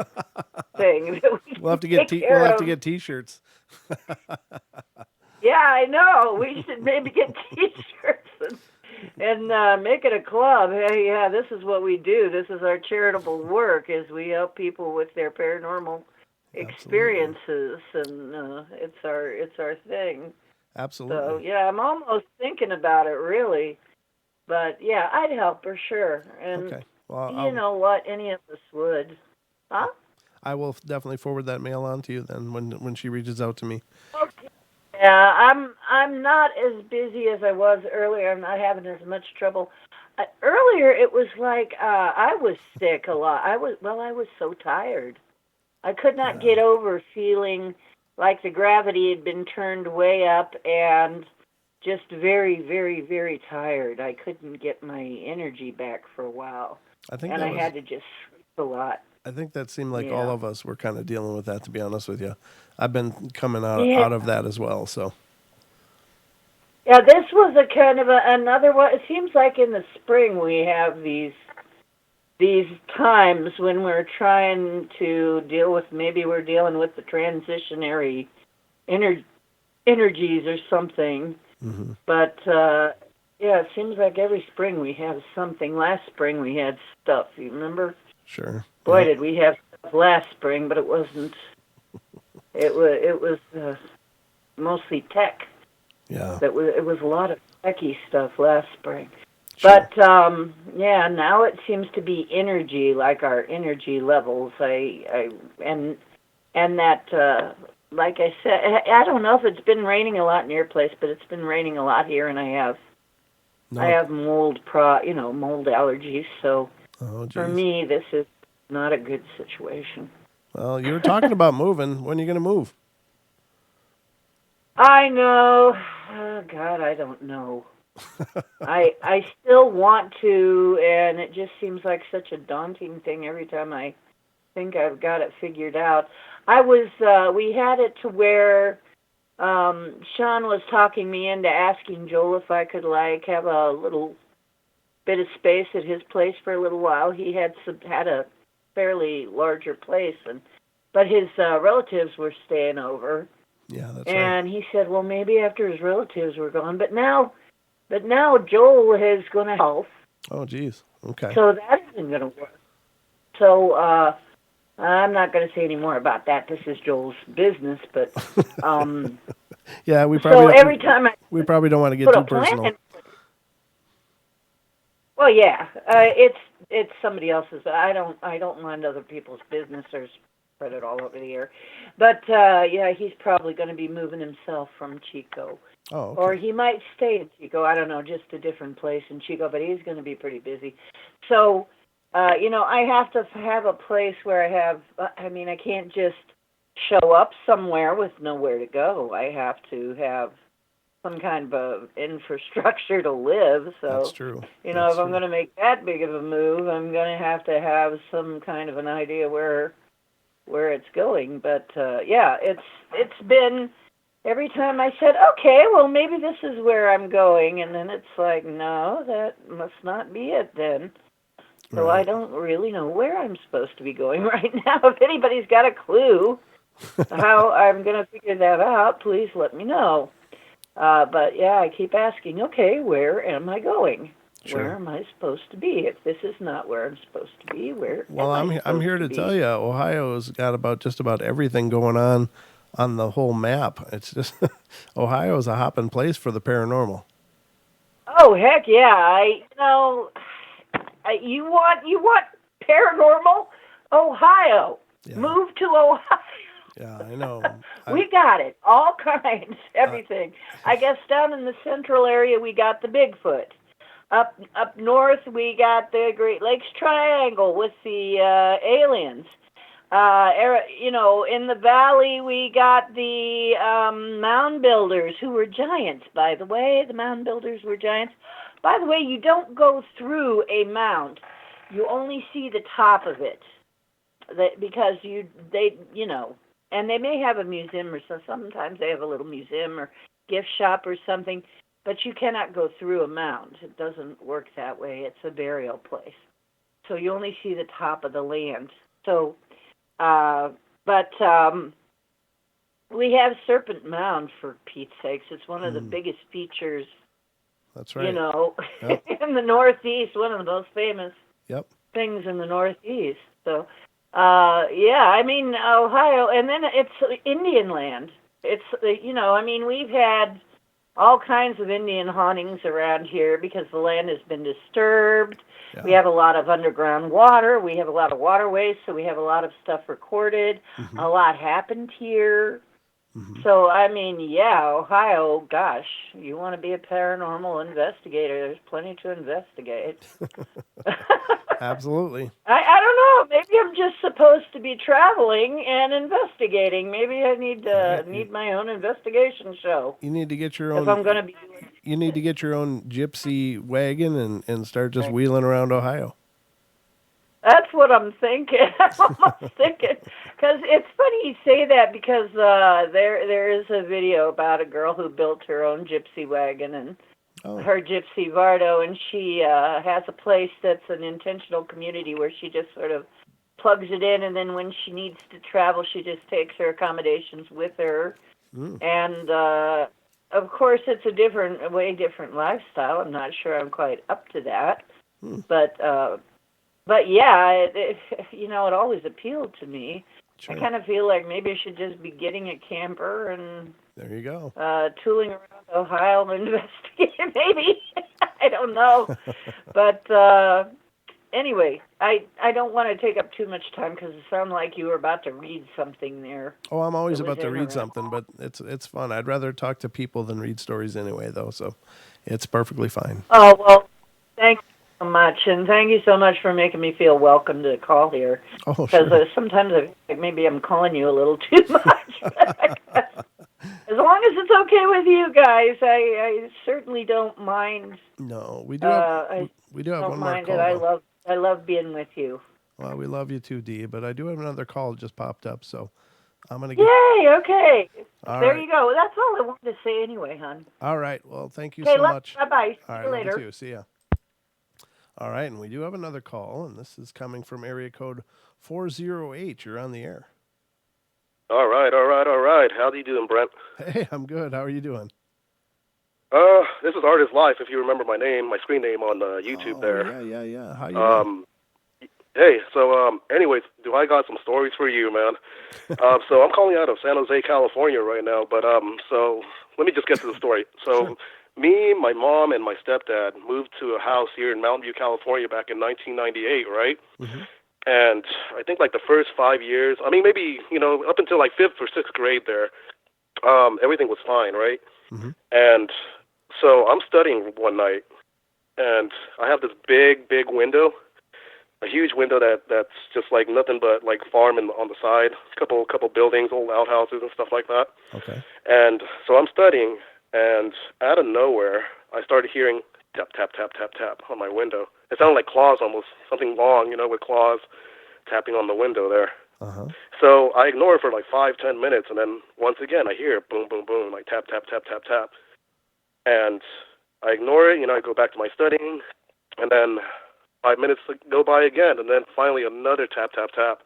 thing that we We'll have to can get take we'll care have to of. get T-shirts. Yeah, I know. We should maybe get T-shirts and make it a club. Hey, yeah, this is what we do. This is our charitable work. Is we help people with their paranormal Absolutely. experiences, and it's our thing. So Absolutely. yeah, I'm almost thinking about it, really. But yeah, I'd help her, sure. And Okay. Well, you know what? Any of us would. Huh? I will definitely forward that mail on to you then when she reaches out to me. Okay. Yeah, I'm not as busy as I was earlier. I'm not having as much trouble. Earlier, it was like I was sick a lot. I was so tired. I could not Yeah. get over feeling like the gravity had been turned way up and just very, very, very tired. I couldn't get my energy back for a while, I think and that I was had to just sleep a lot. I think that seemed like all Yeah. of us were kind of dealing with that, to be honest with you. I've been coming Yeah. out of that as well. So Yeah, this was a kind of another one. It seems like in the spring we have these times when we're trying to deal with, maybe we're dealing with the transitionary ener- energies or something. hmm But yeah, it seems like every spring we have something. Last spring we had stuff. You remember? sure, Boy, yep, did we have stuff last spring, but it wasn't. It was mostly tech. yeah, It was a lot of techie stuff last spring. sure, But yeah, now it seems to be energy, like our energy levels. And that like I said, I don't know if it's been raining a lot in your place, but it's been raining a lot here, and I no, have mold allergies. So oh for geez. me, this is not a good situation. Well, you were talking about moving. When are you going to move? I know. Oh, God, I don't know. I still want to, and it just seems like such a daunting thing every time I think I've got it figured out. We had it to where Sean was talking me into asking Joel if I could like have a little bit of space at his place for a little while. He had a fairly larger place, but his relatives were staying over, Yeah, that's right. and he said, well, maybe after his relatives were gone. But now Joel is going to health, Oh geez. Okay. so that isn't going to work. So I'm not going to say any more about that. This is Joel's business, but um, Yeah, so every time I we probably don't want to get put a too plan personal. in, well, yeah, it's somebody else's. I don't mind other people's business or spread it all over the air. But yeah, he's probably going to be moving himself from Chico. Oh, Or okay. he might stay in Chico. I don't know, just a different place in Chico, but he's going to be pretty busy. So, I have to have a place where I mean, I can't just show up somewhere with nowhere to go. I have to have some kind of infrastructure to live. That's So, true. if That's I'm true. going to make that big of a move, I'm going to have some kind of an idea where it's going. But yeah, it's been every time I said, okay, well maybe this is where I'm going, and then it's like, no, that must not be it then. So I Right. don't really know where I'm supposed to be going right now. If anybody's got a clue how I'm going to figure that out, please let me know. But yeah, I keep asking, okay, where am I going? Where Sure. am I supposed to be? If this is not where I'm supposed to be, where Well, am I I'm supposed here to to tell be? you, Ohio's got about just about everything going on the whole map. It's just Ohio's a hopping place for the paranormal. Oh heck yeah! You want paranormal? Ohio. Yeah. Move to Ohio. Yeah, I know. I'm We got it. All kinds, uh, everything. I guess down in the central area we got the Bigfoot. Up north we got the Great Lakes Triangle with the aliens. In the valley we got the mound builders who were giants. By the way, the mound builders were giants. By the way, you don't go through a mound. You only see the top of it, because and they may have a museum or so. Sometimes they have a little museum or gift shop or something, but you cannot go through a mound. It doesn't work that way. It's a burial place, so you only see the top of the land. So, uh, but we have Serpent Mound, for Pete's sakes. It's one of the mm, biggest features, that's you right. know, Yep. in the Northeast. One of the most famous Yep. things in the Northeast. So, yeah, I mean Ohio, and then it's Indian land. It's I mean we've had all kinds of Indian hauntings around here because the land has been disturbed. We Yeah. have a lot of underground water. We have a lot of waterways, so we have a lot of stuff recorded. hmm A lot happened here. Hmm. So, I mean, yeah, Ohio, gosh, you want to be a paranormal investigator, there's plenty to investigate. Absolutely. I don't know. Maybe I'm just supposed to be traveling and investigating. Maybe I Right. need my own investigation show You need to get your if own. I'm going to be doing You need to get your own gypsy wagon and start just wheeling around Ohio. That's what I'm thinking. I'm almost thinking because it's funny you say that because there is a video about a girl who built her own gypsy wagon and Oh. her gypsy Vardo, and she has a place that's an intentional community where she just sort of plugs it in, and then when she needs to travel, she just takes her accommodations with her. Mm. And of course, it's a way different lifestyle. I'm not sure I'm quite up to that, Mm. but yeah, it always appealed to me. I Sure. kind of feel like maybe I should just be getting a camper and There you go. tooling around Ohio and investigating. Maybe I don't know, but anyway, I don't want to take up too much time because it sounded like you were about to read something there. Oh, I'm always That was about to read interesting. something, but it's fun. I'd rather talk to people than read stories anyway, though. So it's perfectly fine. Oh well, thank you so much, and thank you so much for making me feel welcome to call here. Oh, Because sure. sometimes I feel like maybe I'm calling you a little too much. As long as it's okay with you guys, I certainly don't mind. No, we do have I we do have don't one more mind it. call though. I love being with you. Well, we love you too, Dee, but I do have another call just popped up, so I'm gonna get. Yay! Okay, All there right. you go. That's all I wanted to say anyway, hon. All right. Well, thank you Okay, so love. much. Bye bye. All See right. you Love you later. too. See ya. All right, and we do have another call, and this is coming from area code 408. You're on the air. All right, all right, all right. How you doing, Brent? Hey, I'm good. How are you doing? This is Artist Life. If you remember my name, my screen name on YouTube Oh, there. yeah. How you been? Um, hey, so anyways, do I got some stories for you, man? So I'm calling out of San Jose, California right now. But so let me just get to the story. So Sure. me, my mom, and my stepdad moved to a house here in Mountain View, California, back in 1998, right? Mm-hmm. And I think like the first 5 years, I mean, maybe up until like fifth or sixth grade there, everything was fine, right? Mm-hmm. And so I'm studying one night, and I have this big window, a huge window that's just like nothing but like farm on the side, couple buildings, old outhouses and stuff like that. Okay. And so I'm studying, and out of nowhere, I started hearing tap tap tap tap tap on my window. It sounded like claws, almost something long, with claws tapping on the window there. Uh-huh. So I ignore it for like 5-10 minutes, and then once again I hear boom boom boom, like tap tap tap tap tap. And I ignore it, I go back to my studying, and then 5 minutes go by again, and then finally another tap, tap, tap.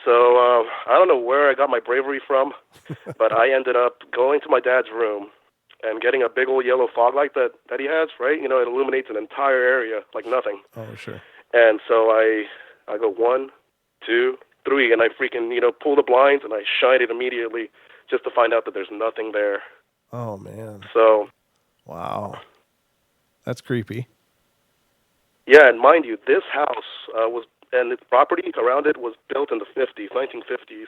So I don't know where I got my bravery from, but I ended up going to my dad's room and getting a big old yellow fog light that he has, right? It illuminates an entire area like nothing. Oh, sure. And so I go 1, 2, 3, and I freaking, pull the blinds, and I shine it immediately just to find out that there's nothing there. Oh, man. So... Wow. That's creepy. Yeah, and mind you, this house and its property around it was built in the 1950s.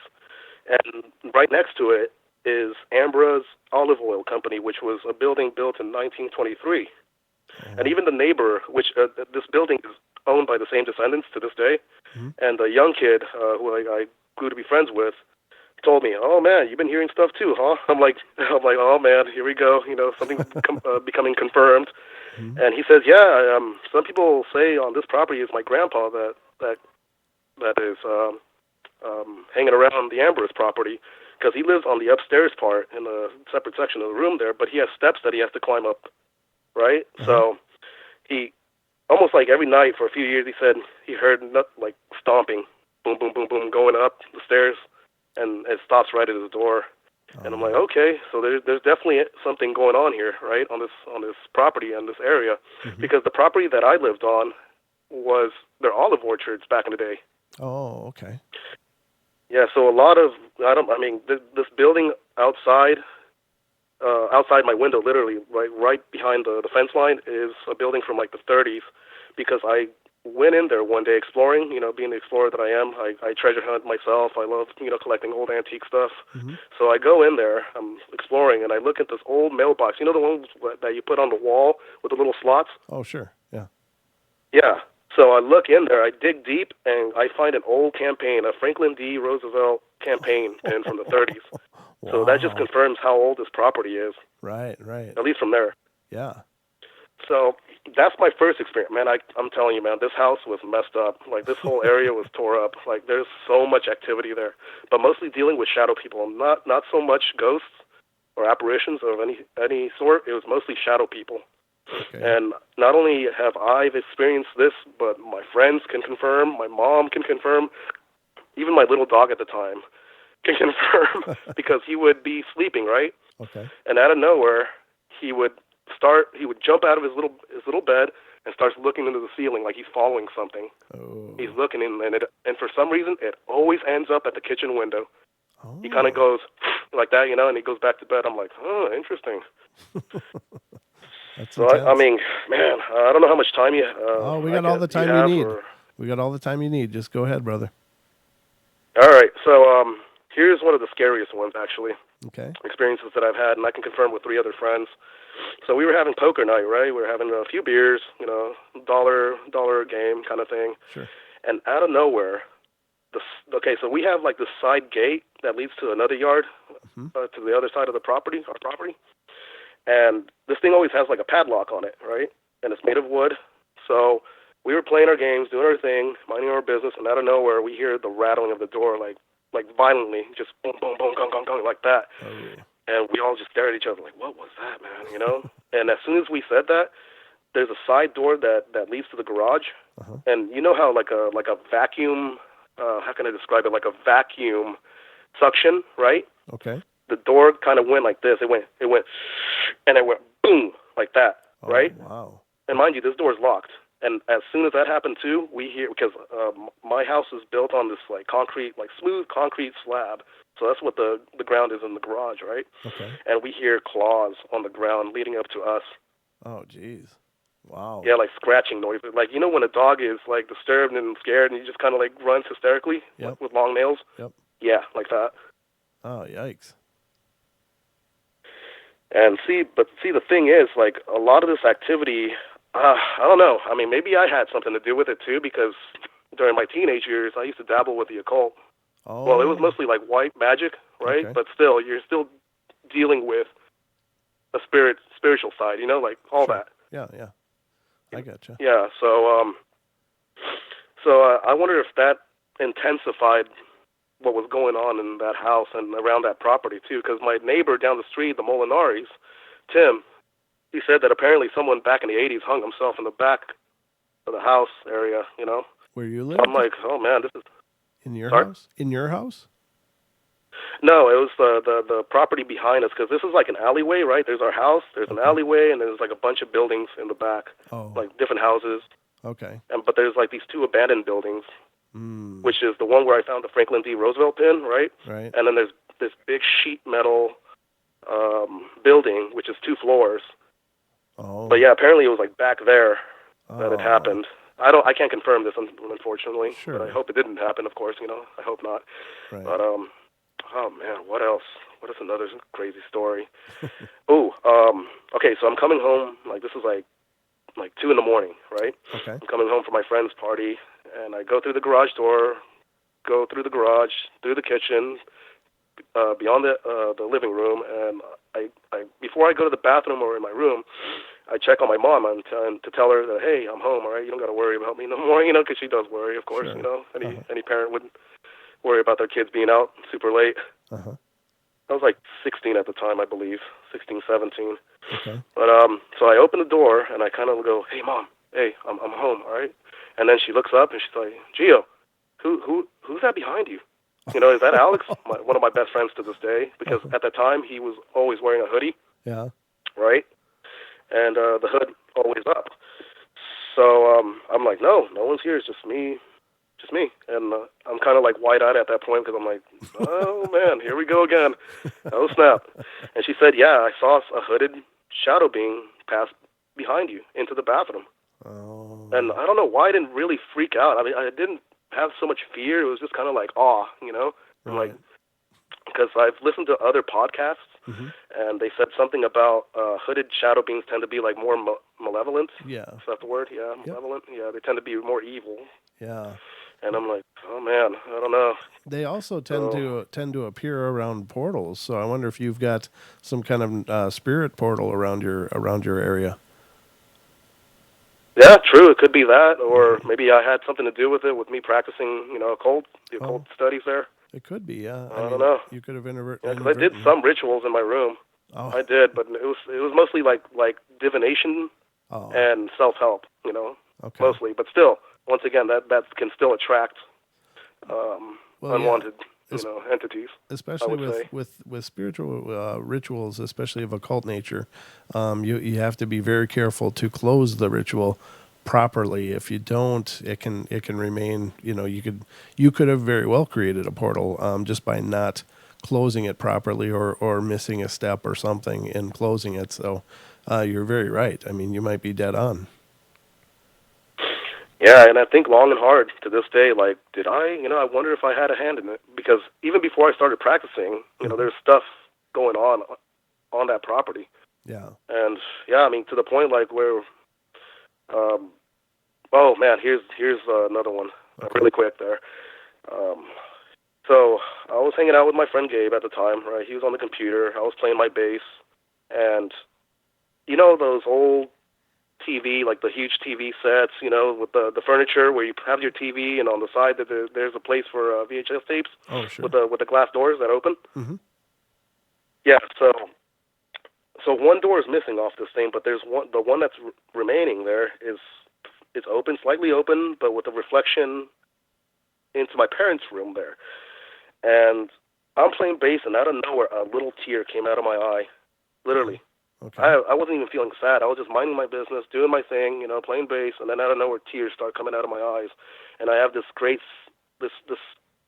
And right next to it is Ambra's Olive Oil Company, which was a building built in 1923. Oh. And even the neighbor, which this building is owned by the same descendants to this day, Mm-hmm. and a young kid who I grew to be friends with, told me, "Oh man, you've been hearing stuff too, huh?" I'm like, "Oh man, here we go. Something becoming confirmed." Mm-hmm. And he says, "Yeah, some people say on this property is my grandpa that is hanging around the Ambrose property because he lives on the upstairs part in a separate section of the room there, but he has steps that he has to climb up, right? Uh-huh. So he almost like every night for a few years he said he heard like stomping, boom, boom, boom, boom, going up the stairs." And it stops right at his door, and I'm like, okay, so there's definitely something going on here, right, on this property and this area, Mm-hmm. because the property that I lived on was their olive orchards back in the day. Oh, okay. Yeah, so a lot of this building outside my window, literally right behind the fence line, is a building from like the 30s, because I went in there one day exploring, being the explorer that I am. I treasure hunt myself. I love, collecting old antique stuff. Mm-hmm. So I go in there, I'm exploring, and I look at this old mailbox. You know the ones that you put on the wall with the little slots? Oh, sure. Yeah. Yeah. So I look in there, I dig deep, and I find an old campaign, a Franklin D. Roosevelt campaign pin from the 30s. Wow. So that just confirms how old this property is. Right. At least from there. Yeah. So that's my first experience, man. I'm telling you, man, this house was messed up. Like, this whole area was tore up. Like, there's so much activity there, but mostly dealing with shadow people. Not so much ghosts or apparitions of any sort. It was mostly shadow people. Okay. And not only have I experienced this, but my friends can confirm, my mom can confirm, even my little dog at the time can confirm, because he would be sleeping, right? Okay. And out of nowhere, he would jump out of his little bed and starts looking into the ceiling like he's following something. Oh. He's looking in, and for some reason, it always ends up at the kitchen window. Oh. He kind of goes like that, and he goes back to bed. I'm like, oh, interesting. That's So intense. I mean, man, I don't know how much time you. We got all the time you need. We got all the time you need. Just go ahead, brother. All right. So here's one of the scariest ones, actually. Okay. Experiences that I've had, and I can confirm with 3 other friends. So we were having poker night, right? We were having a few beers, dollar a game kind of thing. Sure. And out of nowhere, so we have like this side gate that leads to another yard, Mm-hmm. to the other side of our property. And this thing always has like a padlock on it, right? And it's made of wood. So we were playing our games, doing our thing, minding our business, and out of nowhere we hear the rattling of the door, like violently, just boom, boom, boom, gong, gong, gong, like that. Oh. And we all just stare at each other like, what was that, man, And as soon as we said that, there's a side door that leads to the garage. Uh-huh. And you know how like a vacuum, how can I describe it? Like a vacuum suction, right? Okay. The door kind of went like this. It went, and it went boom, like that, right? Wow. And mind you, this door is locked. And as soon as that happened too, we hear, because my house is built on this smooth concrete slab. So that's what the ground is in the garage, right? Okay. And we hear claws on the ground leading up to us. Oh, geez. Wow. Yeah, like scratching noises. Like, when a dog is like disturbed and scared and he just kind of like runs hysterically, Yep. with long nails. Yep. Yeah, like that. Oh, yikes. And the thing is, like, a lot of this activity, I don't know. I mean, maybe I had something to do with it too, because during my teenage years, I used to dabble with the occult. Oh. Well, it was mostly like white magic, right? Okay. But still, you're still dealing with a spiritual side, like all Sure. that. Yeah. I gotcha. Yeah. So I wonder if that intensified what was going on in that house and around that property too, because my neighbor down the street, the Molinaris, Tim, he said that apparently someone back in the 80s hung himself in the back of the house area, Where you So live? I'm like, oh man, this is... In your Sorry? house? In your house? No, it was the property behind us, because this is like an alleyway, right? There's our house, there's an alleyway, and there's like a bunch of buildings in the back, like different houses. Okay. But there's like these 2 abandoned buildings, Mm. which is the one where I found the Franklin D. Roosevelt pin, right? Right. And then there's this big sheet metal building, which is 2 floors. Oh. But yeah, apparently it was like back there that it Oh. happened. I can't confirm this, unfortunately. Sure. But I hope it didn't happen, of course, I hope not. Right. But oh man, what else? What is another crazy story? Okay, so I'm coming home, like this is like 2 in the morning, right? Okay. I'm coming home from my friend's party, and I go through the garage door, go through the garage, through the kitchen, beyond the living room, and I before I go to the bathroom or in my room, I check on my mom and to tell her that, hey, I'm home, all right? You don't got to worry about me no more, because she does worry, of course, Sure. Any parent would worry about their kids being out super late. Uh-huh. I was like 16 at the time, I believe, 16, 17. Okay. But so I open the door and I kind of go, hey, Mom, hey, I'm home, all right? And then she looks up and she's like, Gio, who's that behind you? Is that Alex? One of my best friends to this day, because at that time he was always wearing a hoodie. Yeah. Right? And the hood always up. So I'm like, no one's here. It's just me. And I'm kind of like wide-eyed at that point, because I'm like, oh, man, here we go again. Oh, snap. And she said, yeah, I saw a hooded shadow being pass behind you into the bathroom. Oh. And I don't know why I didn't really freak out. I mean, I didn't have so much fear. It was just kind of like awe, you know? Right. Like, because I've listened to other podcasts, and they said something about hooded shadow beings tend to be like more malevolent. Yeah. Is that the word? Yeah, malevolent. Yeah, they tend to be more evil. Yeah. And I'm like, oh man, I don't know. They also tend to appear around portals. So I wonder if you've got some kind of spirit portal around your area. Yeah, true. It could be that, or maybe I had something to do with it, with me practicing, the occult studies there. It could be, yeah. I don't know. You could have Because I did some rituals in my room. Oh. I did, but it was mostly like divination and self-help, Okay. mostly. But still, once again, that can still attract unwanted, entities. Especially with spiritual rituals, especially of occult nature, you have to be very careful to close the ritual properly. If you don't, it can remain. You could have very well created a portal just by not closing it properly or missing a step or something in closing it. So you're very right. I mean, you might be dead on. Yeah, and I think long and hard to this day, like, did I, I wonder if I had a hand in it. Because even before I started practicing, there's stuff going on that property. Yeah. And, yeah, I mean, to the point, like, where, oh, man, here's another one, really quick there. So I was hanging out with my friend Gabe at the time, right? He was on the computer. I was playing my bass. And, those old TV, like the huge TV sets, with the furniture where you have your TV, and on the side that there's a place for VHS tapes. Oh, sure. With the glass doors that open. Mm-hmm. Yeah. So one door is missing off this thing, but there's the one that's remaining there is open, slightly open, but with a reflection into my parents' room there. And I'm playing bass, and out of nowhere, a little tear came out of my eye, literally. Okay. I wasn't even feeling sad. I was just minding my business, doing my thing, playing bass, and then out of nowhere, tears start coming out of my eyes, and I have this this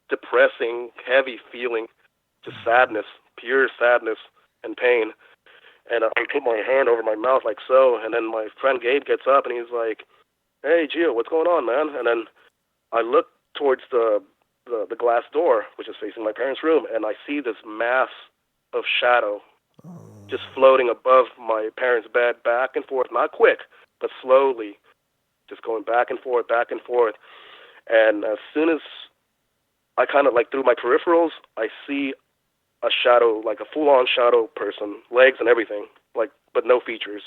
depressing, heavy feeling, just sadness, pure sadness and pain. And I put my hand over my mouth like so, and then my friend Gabe gets up and he's like, "Hey, Gio, what's going on, man?" And then I look towards the glass door, which is facing my parents' room, and I see this mass of shadow just floating above my parents' bed, back and forth, not quick, but slowly, just going back and forth, back and forth. And as soon as I kind of, like, through my peripherals, I see a shadow, like a full-on shadow person, legs and everything, like, but no features.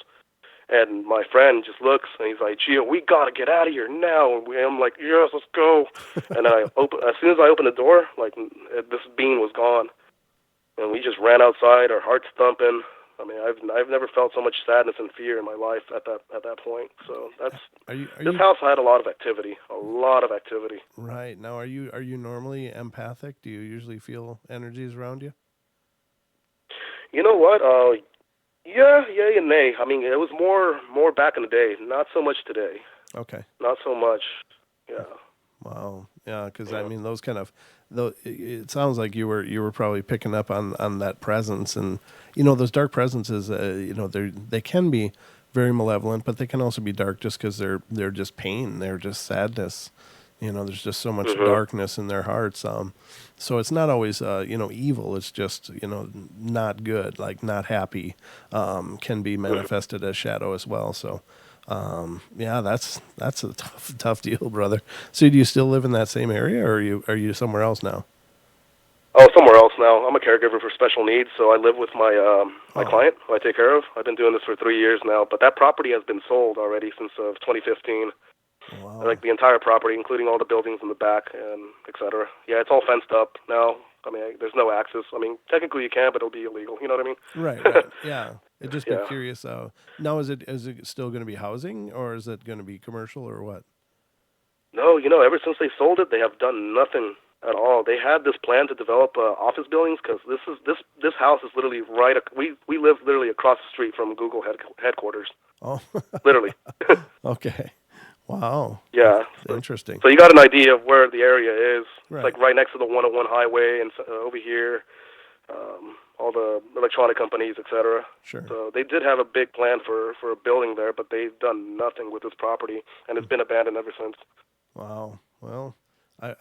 And my friend just looks, and he's like, "Gio, we gotta get out of here now." And I'm like, "Yes, let's go." And then as soon as I opened the door, like, this being was gone. And we just ran outside, our hearts thumping. I mean, I've never felt so much sadness and fear in my life at that point. So this house had a lot of activity, Right. Now, are you normally empathic? Do you usually feel energies around you? You know what? Yeah, and nay. I mean, it was more back in the day. Not so much today. Okay. Not so much. Yeah. Wow. Yeah, because I mean, those kind of, though, it sounds like you were probably picking up on that presence, and those dark presences. They can be very malevolent, but they can also be dark just because they're just pain, they're just sadness. There's just so much darkness in their hearts. So it's not always evil. It's just not good, like not happy. Can be manifested as shadow as well. So. Yeah, that's a tough deal, brother. So do you still live in that same area, or are you somewhere else now? Oh, somewhere else now. I'm a caregiver for special needs, so I live with my client who I take care of. I've been doing this for 3 years now, but that property has been sold already since 2015. Wow. Like the entire property, including all the buildings in the back and etc. Yeah, it's all fenced up now. I mean, there's no access. I mean, technically you can, but it'll be illegal. You know what I mean? Right. Yeah. I'd just be Yeah. curious. Now, is it still going to be housing, or is it going to be commercial, or what? No, ever since they sold it, they have done nothing at all. They had this plan to develop office buildings because this house is literally we live literally across the street from Google headquarters. Oh. Literally. Okay. Wow. Yeah. Interesting. So you got an idea of where the area is. Right. It's like right next to the 101 highway and over here. all the electronic companies, etc. Sure. So they did have a big plan for a building there, but they've done nothing with this property, and it's been abandoned ever since. Wow. Well, I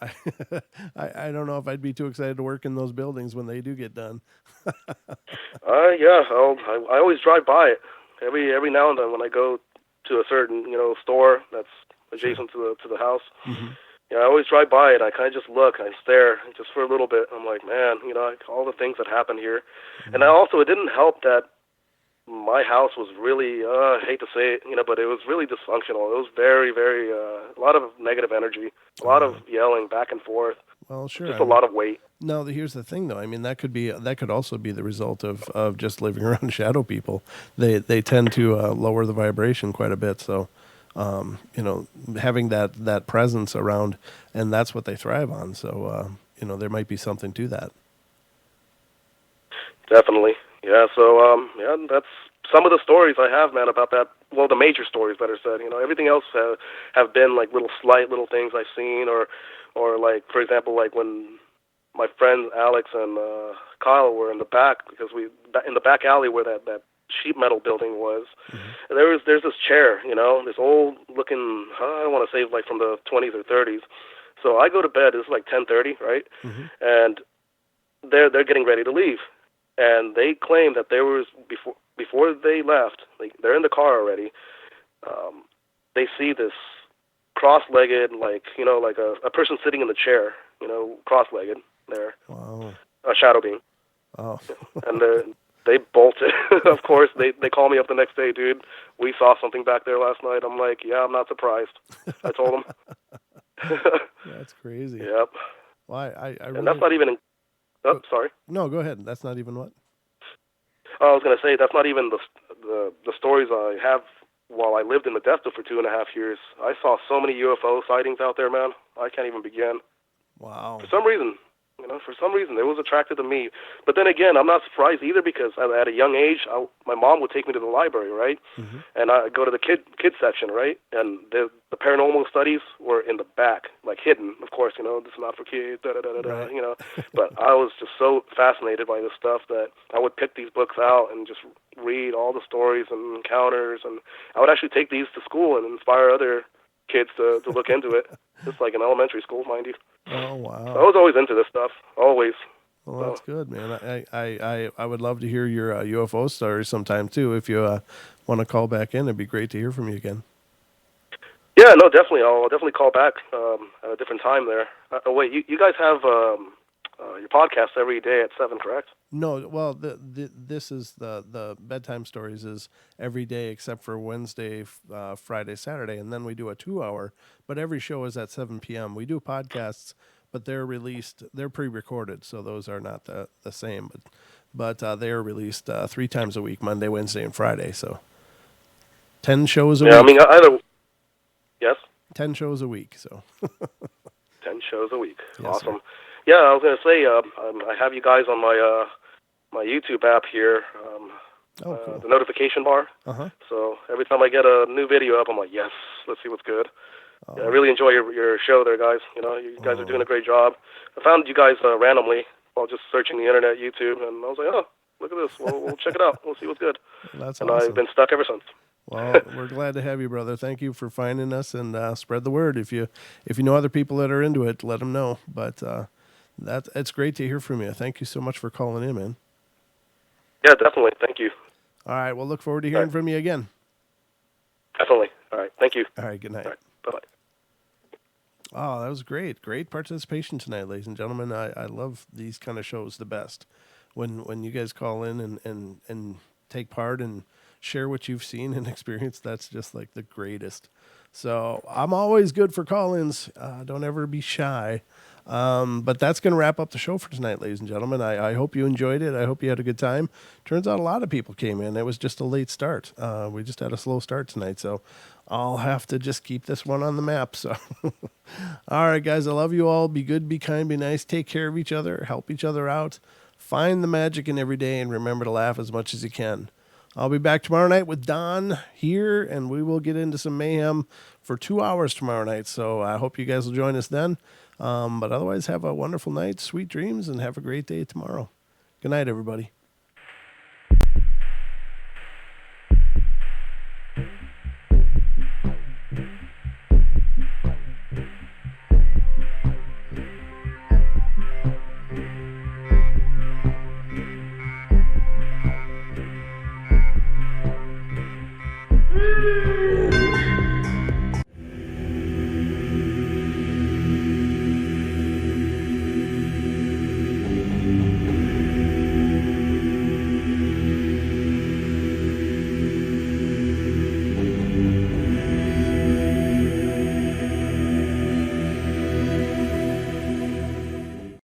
I don't know if I'd be too excited to work in those buildings when they do get done. Yeah, I always drive by it every now and then when I go to a certain store that's adjacent to the house. Hmm. Yeah, I always drive by it. I kind of just look, I stare just for a little bit. I'm like, man, like, all the things that happened here. And it didn't help that my house was really, I hate to say it, but it was really dysfunctional. It was very, very, a lot of negative energy, a lot of yelling back and forth, Well, sure. just a lot of weight. No, here's the thing, though. I mean, that could also be the result of just living around shadow people. They tend to lower the vibration quite a bit. So, having that presence around, and that's what they thrive on. So, there might be something to that. Definitely. Yeah, so, that's some of the stories I have, man, about that. Well, the major stories, better said. Everything else have been like slight little things I've seen, or like, for example, like when my friends Alex and Kyle were in the back, because in the back alley where that sheet metal building was, there's this chair, this old looking, I don't want to say like from the 20s or 30s. So I go to bed. It's like 10:30, right? And they're getting ready to leave, and they claim that there was before they left, like they're in the car already. They see this cross-legged, like a person sitting in the chair, cross-legged there, Wow. a shadow being. Oh. And they bolted. Of course, they call me up the next day, dude. We saw something back there last night. I'm like, yeah, I'm not surprised. I told them. That's crazy. Yep. Well, I really... And that's not even. Oh, sorry. No, go ahead. That's not even what? I was going to say that's not even the stories I have while I lived in the desert for 2.5 years. I saw so many UFO sightings out there, man. I can't even begin. Wow. For some reason, it was attracted to me. But then again, I'm not surprised either, because at a young age, my mom would take me to the library, right? And I'd go to the kid section, right? And the paranormal studies were in the back, like hidden. Of course, this is not for kids, Right. But I was just so fascinated by this stuff that I would pick these books out and just read all the stories and encounters, and I would actually take these to school and inspire other kids to look into it. Just like in elementary school, mind you. Oh, wow. So I was always into this stuff, always. Well, that's good, man. I would love to hear your UFO stories sometime too. If you want to call back in, it'd be great to hear from you again. Yeah, no, definitely. I'll definitely call back at a different time there. Wait, you guys have your podcast every day at 7, correct? No, well, this is the Bedtime Stories is every day except for Wednesday, Friday, Saturday, and then we do a 2-hour. But every show is at 7 p.m. We do podcasts, but they're pre-recorded, so those are not the same. But they are released 3 times a week, Monday, Wednesday, and Friday. So 10 shows a week. Yeah, I mean, either. Yes. 10 shows a week. So 10 shows a week. Yes, Awesome. sir. Yeah, I was gonna say I have you guys on my YouTube app here. Cool. The notification bar. So every time I get a new video up, I'm like, yes, let's see what's good. Yeah, I really enjoy your show there, guys. You guys are doing a great job. I found you guys randomly while just searching the internet, YouTube, and I was like, oh, look at this. We'll check it out. We'll see what's good. That's and awesome. I've been stuck ever since. Well, we're glad to have you, brother. Thank you for finding us, and spread the word. If you know other people that are into it, let them know. But it's great to hear from you. Thank you so much for calling in, man. Yeah, definitely. Thank you. All right. We'll look forward to hearing from you again. Definitely. All right. Thank you. All right. Good night. All right. Bye-bye. Oh, that was great. Great participation tonight, ladies and gentlemen. I love these kind of shows the best. When you guys call in and take part and share what you've seen and experienced, that's just like the greatest. So I'm always good for call-ins. Don't ever be shy. But that's going to wrap up the show for tonight, ladies and gentlemen. I hope you enjoyed it. I hope you had a good time. Turns out a lot of people came in. It was just a late start. We just had a slow start tonight, so I'll have to just keep this one on the map. So, all right, guys, I love you all. Be good, be kind, be nice. Take care of each other. Help each other out. Find the magic in every day, and remember to laugh as much as you can. I'll be back tomorrow night with Don here, and we will get into some mayhem for 2 hours tomorrow night. So I hope you guys will join us then. But otherwise, have a wonderful night, sweet dreams, and have a great day tomorrow. Good night, everybody.